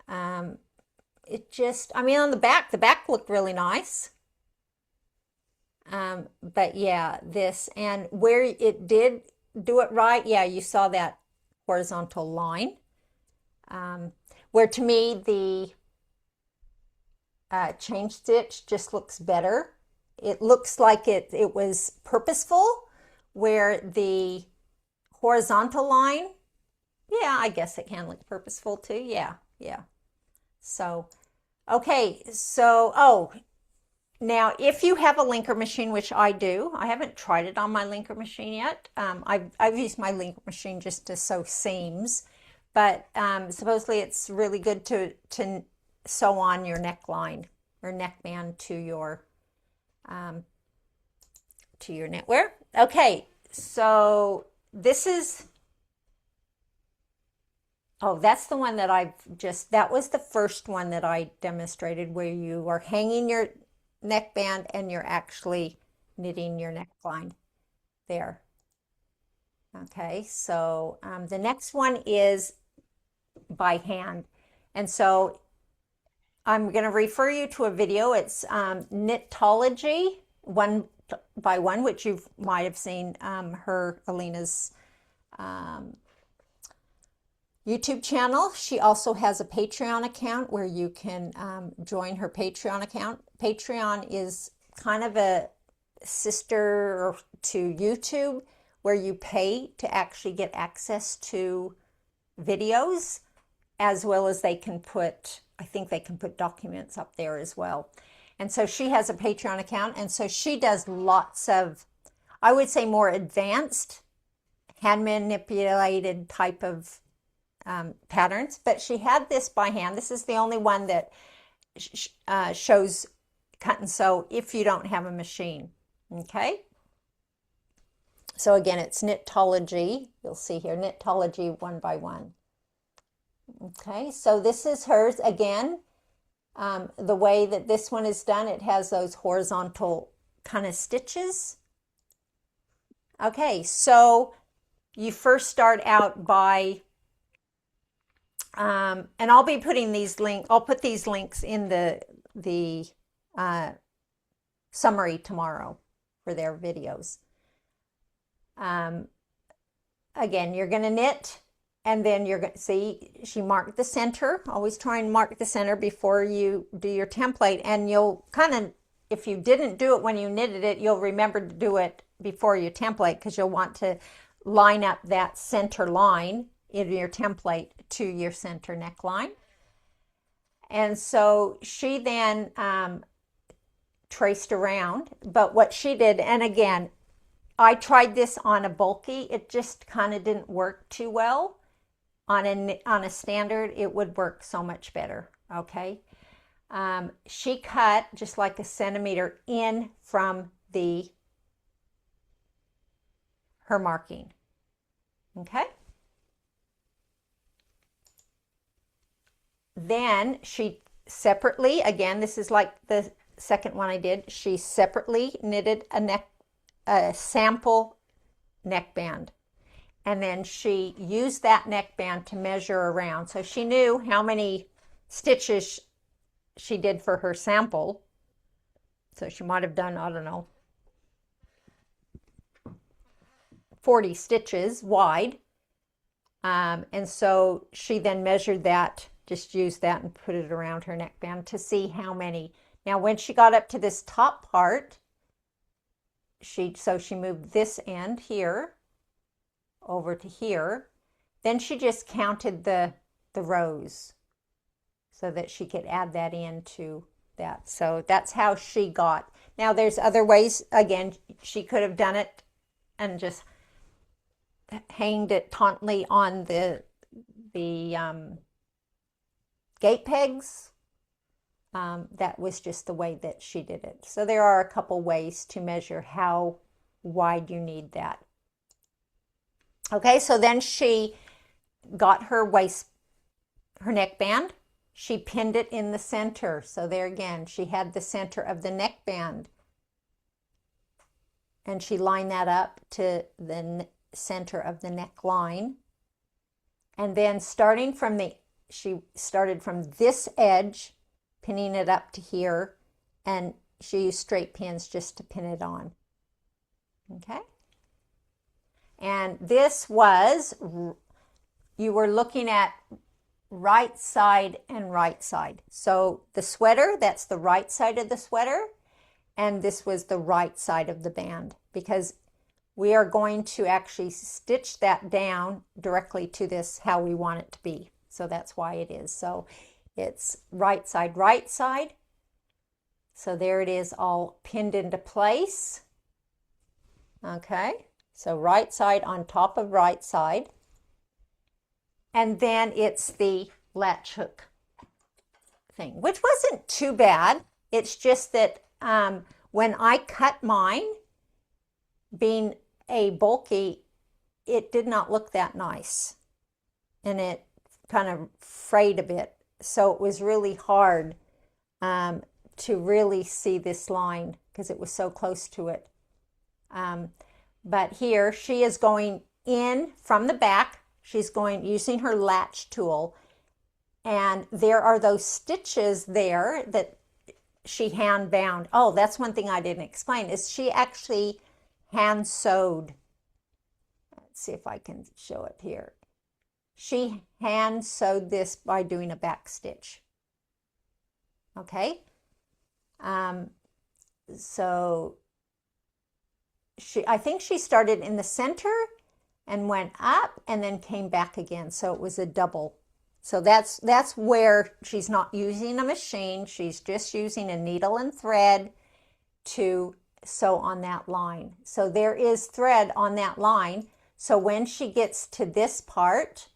It just, I mean, on the back looked really nice. But yeah, this, and where it did do it right, yeah, you saw that horizontal line. Where to me, the chain stitch just looks better. It looks like it was purposeful, where the horizontal line, yeah, I guess it can look purposeful too. Yeah. So, okay, so, now if you have a linker machine, which I do, I haven't tried it on my linker machine yet. I've used my linker machine just to sew seams, but supposedly it's really good to sew on your neckline or neckband to your knitwear. Okay, so this is, that's the one that that was the first one that I demonstrated, where you are hanging your neckband and you're actually knitting your neckline there. Okay, so the next one is by hand. And so I'm going to refer you to a video. It's Knitology 1 by 1, which you might have seen Alina's YouTube channel. She also has a Patreon account where you can join her Patreon account. Patreon is kind of a sister to YouTube, where you pay to actually get access to videos. as well as they can put, I think they can put documents up there as well. And so she has a Patreon account, and so she does lots of, I would say, more advanced hand manipulated type of patterns, but she had this by hand. This is the only one that shows cut and sew if you don't have a machine. Okay, so again, it's Knitology. You'll see here, Knitology 1 by 1. Okay, so this is hers again. The way that this one is done, it has those horizontal kind of stitches. Okay, so you first start out by, and I'll be putting these links, I'll put these links in the summary tomorrow for their videos. Again, you're going to knit, and then you're going to see she marked the center. Always try and mark the center before you do your template, and you'll kind of, if you didn't do it when you knitted it, you'll remember to do it before your template, because you'll want to line up that center line in your template to your center neckline. And so she then traced around, but what she did, and again, I tried this on a bulky, it just kind of didn't work too well. On a standard, it would work so much better, okay? She cut just like 1 centimeter in from her marking, okay? Then she separately, again, this is like the second one I did, she separately knitted a sample neckband. And then she used that neckband to measure around. So she knew how many stitches she did for her sample. So she might have done, I don't know, 40 stitches wide. And so she then measured that, just used that and put it around her neckband to see how many. Now, when she got up to this top part, she moved this end here over to here. Then she just counted the rows so that she could add that into that. So that's how she got. Now there's other ways. Again, she could have done it and just hanged it tautly on the gate pegs. That was just the way that she did it. So there are a couple ways to measure how wide you need that. Okay, so then she got her neckband. She pinned it in the center. So there again, she had the center of the neckband. And she lined that up to the center of the neckline. And then she started from this edge, pinning it up to here, and she used straight pins just to pin it on. Okay? And this was, you were looking at right side and right side. So the sweater, that's the right side of the sweater, and this was the right side of the band, because we are going to actually stitch that down directly to this, how we want it to be. So that's why it is. So it's right side, right side. So there it is, all pinned into place. Okay. So right side on top of right side. And then it's the latch hook thing, which wasn't too bad. It's just that when I cut mine, being a bulky, it did not look that nice. And it kind of frayed a bit. So it was really hard to really see this line because it was so close to it. But here she is going in from the back. She's going using her latch tool. And there are those stitches there that she hand bound. Oh, that's one thing I didn't explain, is she actually hand sewed. Let's see if I can show it here. She hand sewed this by doing a back stitch. Okay. So I think she started in the center and went up and then came back again. So it was a double So that's where she's not using a machine. She's just using a needle and thread to sew on that line. So there is thread on that line. So when she gets to this part,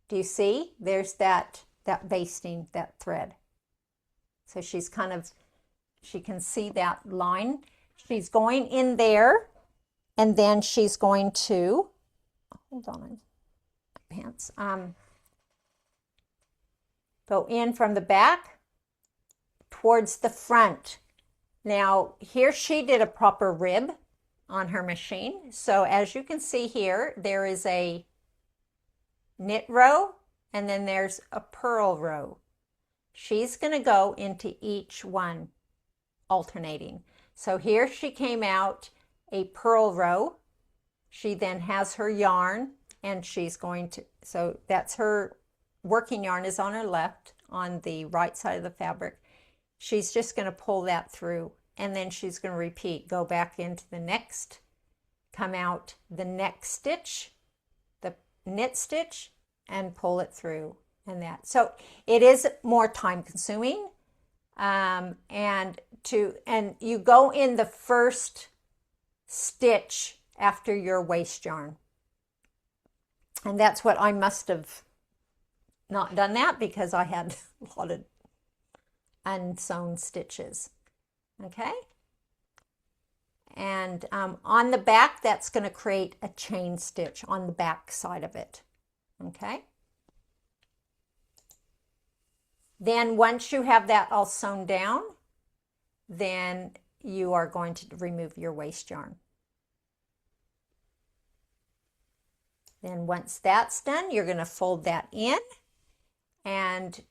do you see? There's that basting, that thread. So she's kind of, she can see that line. She's going in there, and then she's going to, hold on, my pants. Go in from the back towards the front. Now, here she did a proper rib on her machine. So as you can see here, there is a knit row, and then there's a purl row. She's going to go into each one, alternating. So here she came out a purl row. She then has her yarn, and she's going to, so that's her working yarn is on her left, on the right side of the fabric. She's just going to pull that through, and then she's going to repeat, go back into the next, come out the next stitch, the knit stitch, and pull it through, and that. So it is more time consuming, and you go in the first stitch after your waste yarn, and that's what I must have not done that, because I had a lot of unsewn stitches. Okay, and on the back, that's going to create a chain stitch on the back side of it. Okay, then once you have that all sewn down, then you are going to remove your waste yarn. Then once that's done, you're going to fold that in, and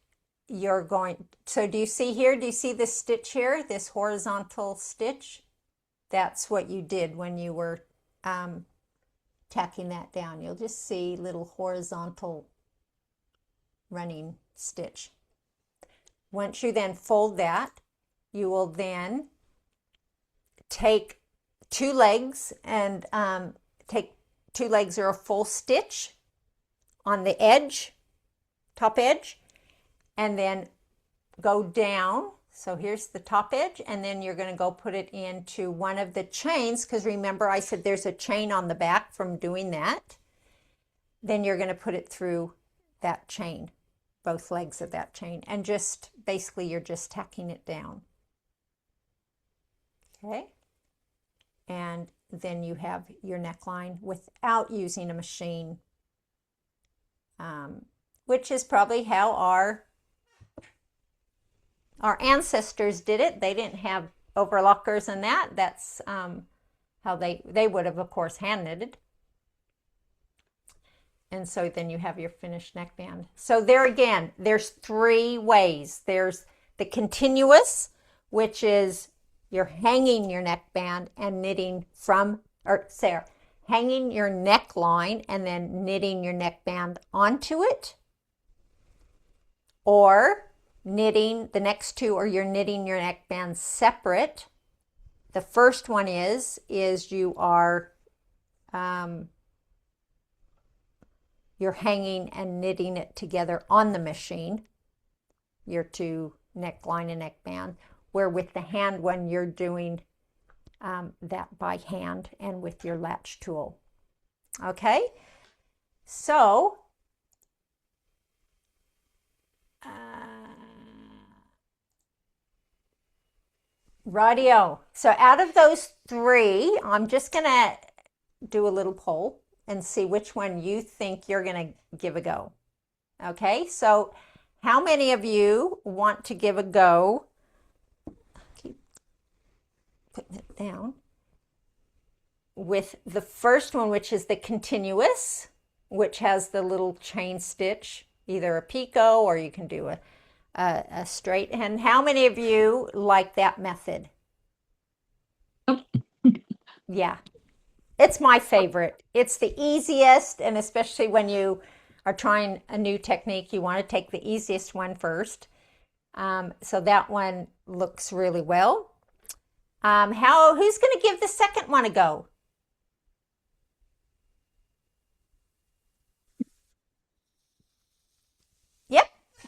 you're going, so do you see here, do you see this stitch here, this horizontal stitch? That's what you did when you were tacking that down. You'll just see little horizontal running stitch. Once you then fold that, you will then take two legs and take two legs or a full stitch on the edge, top edge, and then go down. So here's the top edge, and then you're going to go put it into one of the chains, because remember I said there's a chain on the back from doing that. Then you're going to put it through that chain, both legs of that chain, and just basically you're just tacking it down. Okay, and then you have your neckline without using a machine, which is probably how our ancestors did it. They didn't have overlockers and that. That's how they would have, of course, hand knitted. And so then you have your finished neckband. So there again, there's three ways. There's the continuous, which is you're hanging your neckband and knitting from, or Sarah, hanging your neckline and then knitting your neckband onto it. Or knitting the next two, or you're knitting your neckband separate. The first one is you are you're hanging and knitting it together on the machine, your two neckline and neckband, where with the hand one you're doing that by hand and with your latch tool. Okay, so rightio. So out of those three, I'm just gonna do a little poll and see which one you think you're gonna give a go. Okay, so how many of you want to give a go? Keep putting it down. With the first one, which is the continuous, which has the little chain stitch, either a picot or you can do a straight. And how many of you like that method? Yeah, it's my favorite. It's the easiest, and especially when you are trying a new technique, you want to take the easiest one first. So that one looks really well. Who's going to give the second one a go?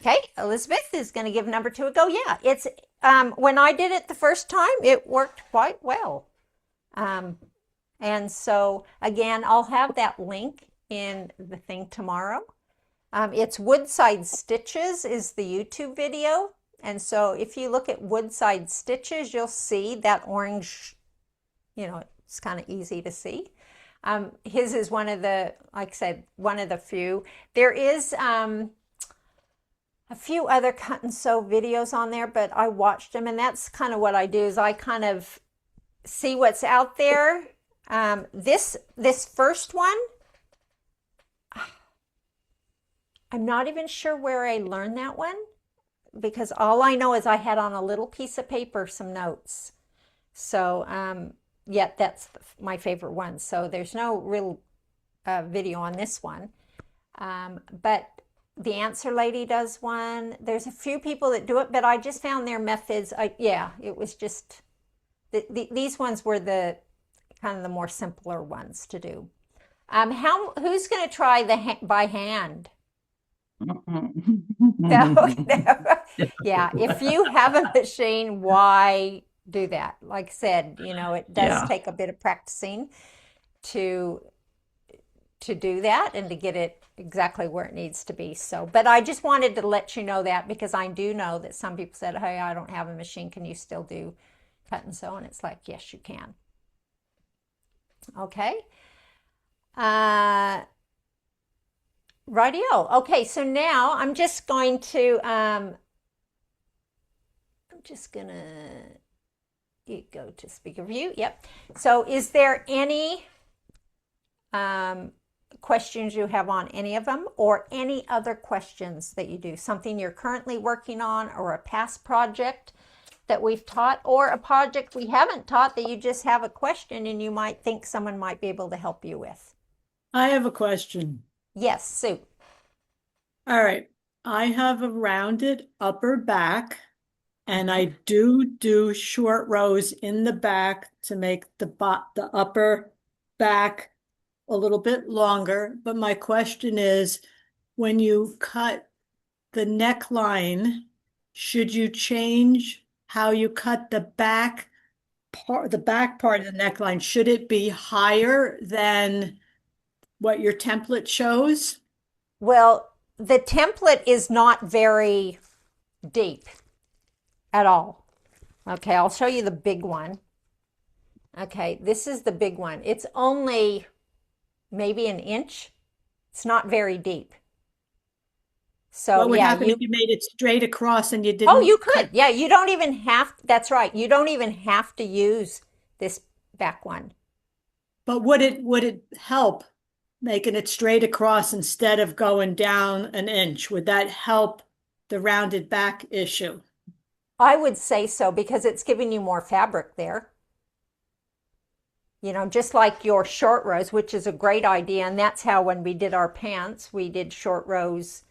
Okay, Elizabeth is going to give number 2 a go. Yeah, it's when I did it the first time, it worked quite well. And so again, I'll have that link in the thing tomorrow. It's Woodside Stitches is the YouTube video. And so if you look at Woodside Stitches, you'll see that orange, it's kind of easy to see. His is one of the, like I said, one of the few. There is a few other cut and sew videos on there, but I watched them, and that's kind of what I do is I kind of see what's out there. This first one, I'm not even sure where I learned that one, because all I know is I had on a little piece of paper some notes. So yeah, that's my favorite one. So there's no real video on this one, but the Answer Lady does one. There's a few people that do it, but I just found their methods. Yeah, it was just these ones were the kind of the more simpler ones to do. Who's going to try the by hand? No. Yeah, if you have a machine, why do that? Like I said, it does take a bit of practicing to do that and to get it exactly where it needs to be. So, but I just wanted to let you know that, because I do know that some people said, hey, I don't have a machine. Can you still do cut and sew? And it's like, yes, you can. Okay. Rightio. Okay, so now I'm just going to go to speaker view. Yep. So is there any questions you have on any of them, or any other questions that you do? Something you're currently working on, or a past project that we've taught, or a project we haven't taught that you just have a question and you might think someone might be able to help you with? I have a question. Yes, Sue. All right. I have a rounded upper back, and I do short rows in the back to make the upper back a little bit longer. But my question is, when you cut the neckline, should you change how you cut the back part of the neckline? Should it be higher than what your template shows? Well, the template is not very deep at all. Okay, I'll show you the big one. Okay, this is the big one. It's only maybe an inch. It's not very deep. So what would yeah, happen if you made it straight across and you didn't? Oh, you could. Yeah, you don't even have, that's right. You don't even have to use this back one. But would it help making it straight across instead of going down an inch? Would that help the rounded back issue? I would say so, because it's giving you more fabric there. Just like your short rows, which is a great idea. And that's how when we did our pants, we did short rows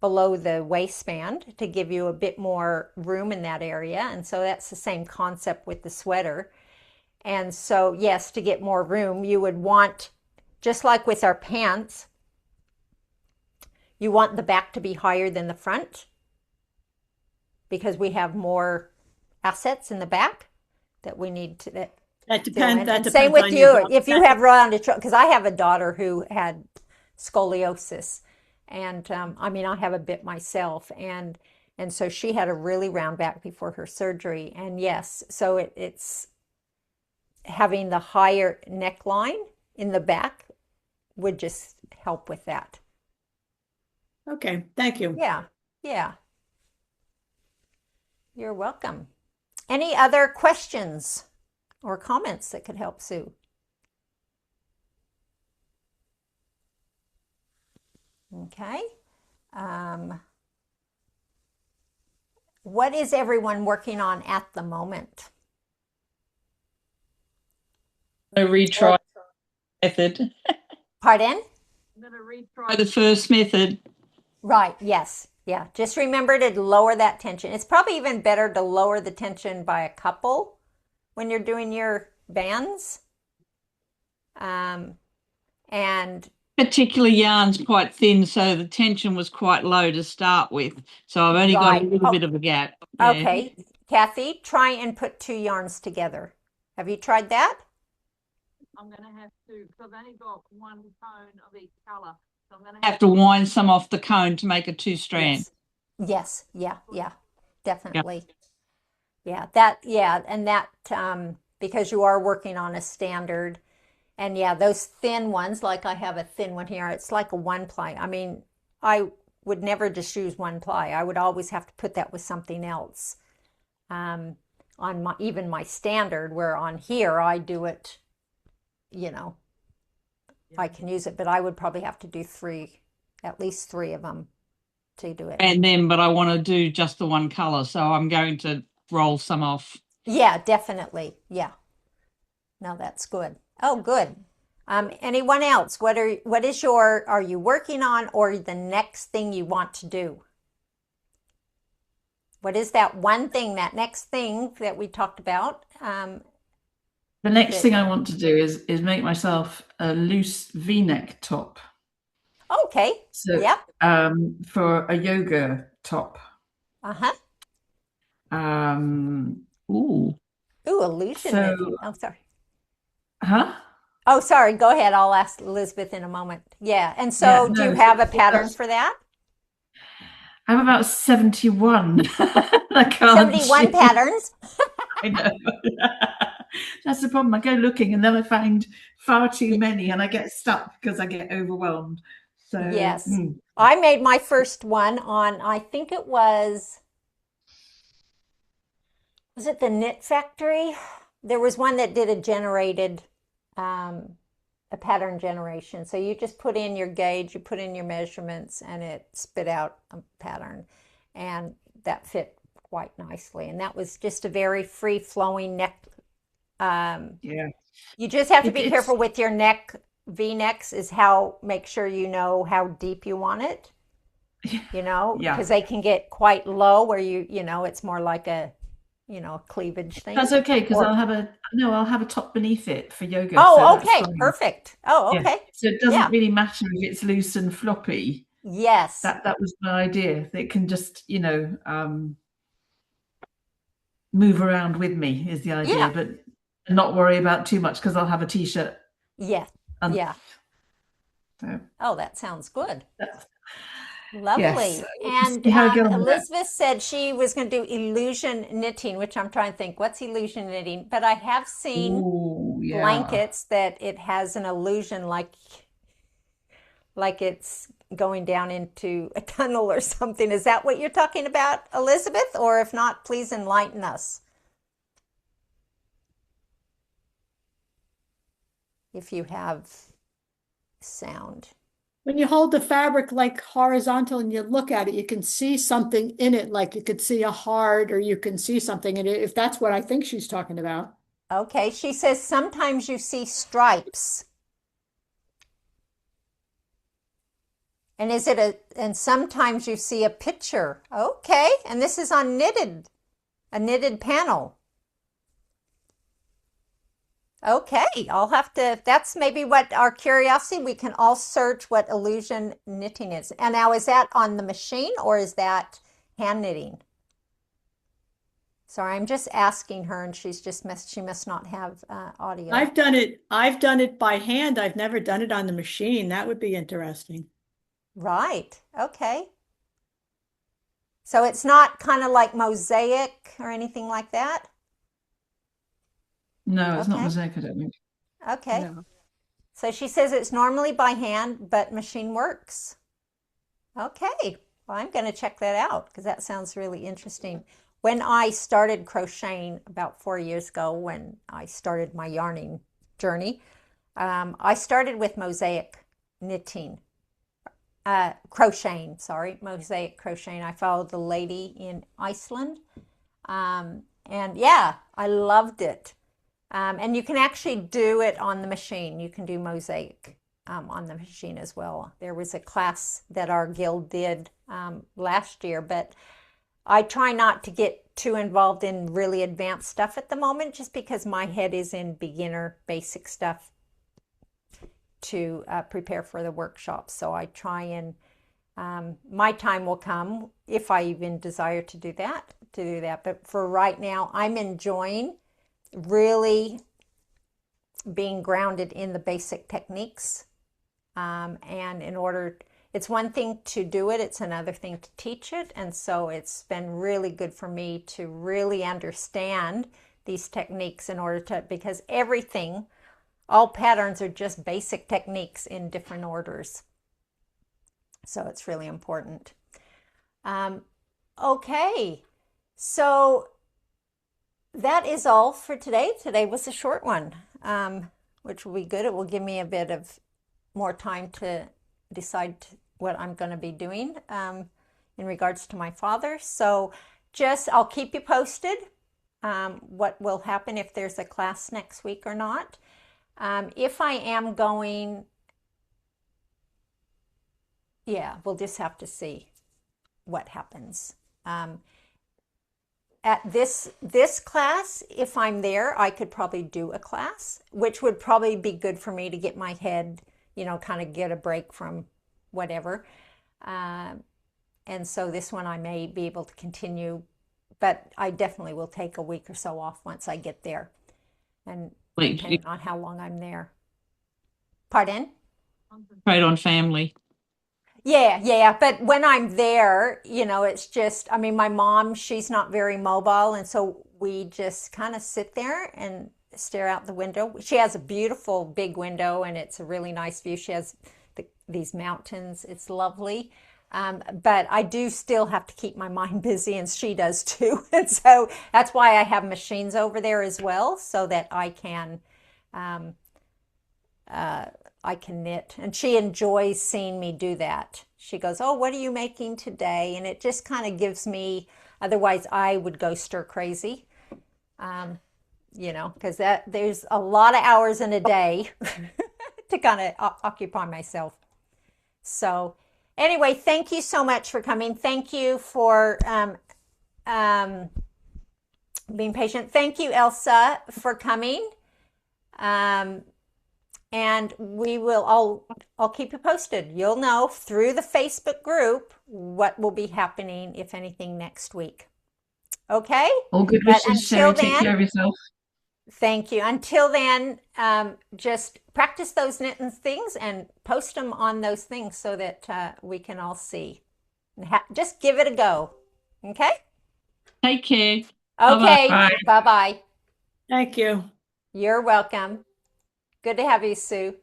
below the waistband to give you a bit more room in that area. And so that's the same concept with the sweater. And so, yes, to get more room, you would want, just like with our pants, you want the back to be higher than the front, because we have more assets in the back that we need to. That depends. That depends same with on you. If you have rounded, because I have a daughter who had scoliosis, and I mean, I have a bit myself, and so she had a really round back before her surgery. And yes, so it's having the higher neckline in the back would just help with that. Okay, thank you. Yeah, yeah. You're welcome. Any other questions or comments that could help Sue? Okay. What is everyone working on at the moment? A retry method. Pardon? I'm going to retry the first method. Right, yes. Yeah, just remember to lower that tension. It's probably even better to lower the tension by a couple when you're doing your bands. And particular yarn's quite thin, so the tension was quite low to start with. So I've only got a Right. little Oh, bit of a gap. Yeah. okay. Kathy, try and put 2 yarns together. Have you tried that? I'm going to have to, because I've only got one cone of each colour. So I'm going to have to wind some off the cone to make a 2-strand. Yes. Yeah. Yeah. Definitely. Yeah. And that, because you are working on a standard, and yeah, those thin ones, like I have a thin one here, it's like a 1-ply. I mean, I would never just use 1-ply. I would always have to put that with something else. On my, even my standard, where on here I do it, I can use it, but I would probably have to do at least 3 of them to do it. And then, but I want to do just the one colour, so I'm going to roll some off. Yeah, definitely. Yeah. No, that's good. Oh, good. Anyone else? Are you working on, or the next thing you want to do? What is that one thing, that next thing that we talked about? The next thing I want to do is make myself a loose V-neck top. Okay. So, Yep. for a yoga top. Uh-huh. Ooh. Ooh, illusion knitting. Oh, sorry. Huh? Oh, sorry. Go ahead. I'll ask Elizabeth in a moment. Yeah. And so, do you have a pattern for that? I'm about 71. I can't 71 patterns. I know. That's the problem. I go looking and then I find far too many and I get stuck because I get overwhelmed. So Yes. I made my first one on, I think it was it the Knit Factory? There was one that did a pattern generation. So you just put in your gauge, you put in your measurements, and it spit out a pattern. And that fit quite nicely. And that was just a very free-flowing neck. yeah. You just have to be careful with your neck. V-necks is make sure you know how deep you want it, Yeah. because they can get quite low where it's more like a cleavage thing. That's okay because I'll have a top beneath it for yoga. Oh, so okay, that's fine. perfect. Oh, Yeah. okay. So it doesn't really matter if it's loose and floppy. Yes. That was my idea. It can just, move around with me is the idea, Yeah. but not worry about too much because I'll have a t-shirt. Yeah. Yeah. So Oh, that sounds good. that's Lovely. yes. And See how I get on with that. Elizabeth said she was going to do illusion knitting, which I'm trying to think, what's illusion knitting? But I have seen Ooh, yeah. blankets that it has an illusion like it's going down into a tunnel or something. Is that what you're talking about, Elizabeth? Or if not, please enlighten us. If you have sound. When you hold the fabric like horizontal and you look at it, you can see something in it, like you could see a heart or you can see something in it, if that's what I think she's talking about. Okay, she says sometimes you see stripes. And and sometimes you see a picture. Okay, and this is on a knitted panel. Okay, that's maybe what our curiosity, we can all search what illusion knitting is. And now, is that on the machine or is that hand knitting? Sorry, I'm just asking her, and she must not have audio. I've done it by hand. I've never done it on the machine. That would be interesting. Right, okay. So it's not kind of like mosaic or anything like that? No, it's not Okay. mosaic, I don't think. Okay. No. So she says it's normally by hand, but machine works. Okay. Well, I'm going to check that out because that sounds really interesting. When I started crocheting about 4 years ago, when I started my yarning journey, I started with mosaic knitting. Mosaic crocheting. I followed the lady in Iceland. And yeah, I loved it. And you can actually do it on the machine. You can do mosaic on the machine as well. There was a class that our guild did last year, but I try not to get too involved in really advanced stuff at the moment, just because my head is in beginner basic stuff to prepare for the workshop. So I try and my time will come if I even desire to do that. But for right now, I'm enjoying really being grounded in the basic techniques. And in order, it's one thing to do it, it's another thing to teach it. And so it's been really good for me to really understand these techniques in order to, because everything, all patterns are just basic techniques in different orders. So it's really important. Okay, so that is all for today. Today was a short one, which will be good. It will give me a bit of more time to decide what I'm going to be doing in regards to my father. So I'll keep you posted what will happen if there's a class next week or not. If I am going, yeah, we'll just have to see what happens. At this class, if I'm there, I could probably do a class, which would probably be good for me to get my head, kind of get a break from whatever. And so this one I may be able to continue, but I definitely will take a week or so off once I get there, and depending on how long I'm there. Pardon? Concentrate on family. Yeah. But when I'm there, it's just, I mean, my mom, she's not very mobile. And so we just kind of sit there and stare out the window. She has a beautiful big window and it's a really nice view. She has these mountains. It's lovely. But I do still have to keep my mind busy, and she does too. And so that's why I have machines over there as well, so that I can knit. And she enjoys seeing me do that. She goes, "Oh, what are you making today?" And it just kind of gives me, otherwise I would go stir crazy, because there's a lot of hours in a day to kind of occupy myself. So anyway, thank you so much for coming. Thank you for being patient. Thank you, Elsa, for coming. And I'll keep you posted. You'll know through the Facebook group what will be happening, if anything, next week. Okay? All good But wishes, Sherry. Take care of yourself. Thank you. Until then, just practice those knitting things and post them on those things so that we can all see. Just give it a go. Okay? Take care. Okay. Bye-bye. Bye-bye. Thank you. You're welcome. Good to have you, Sue.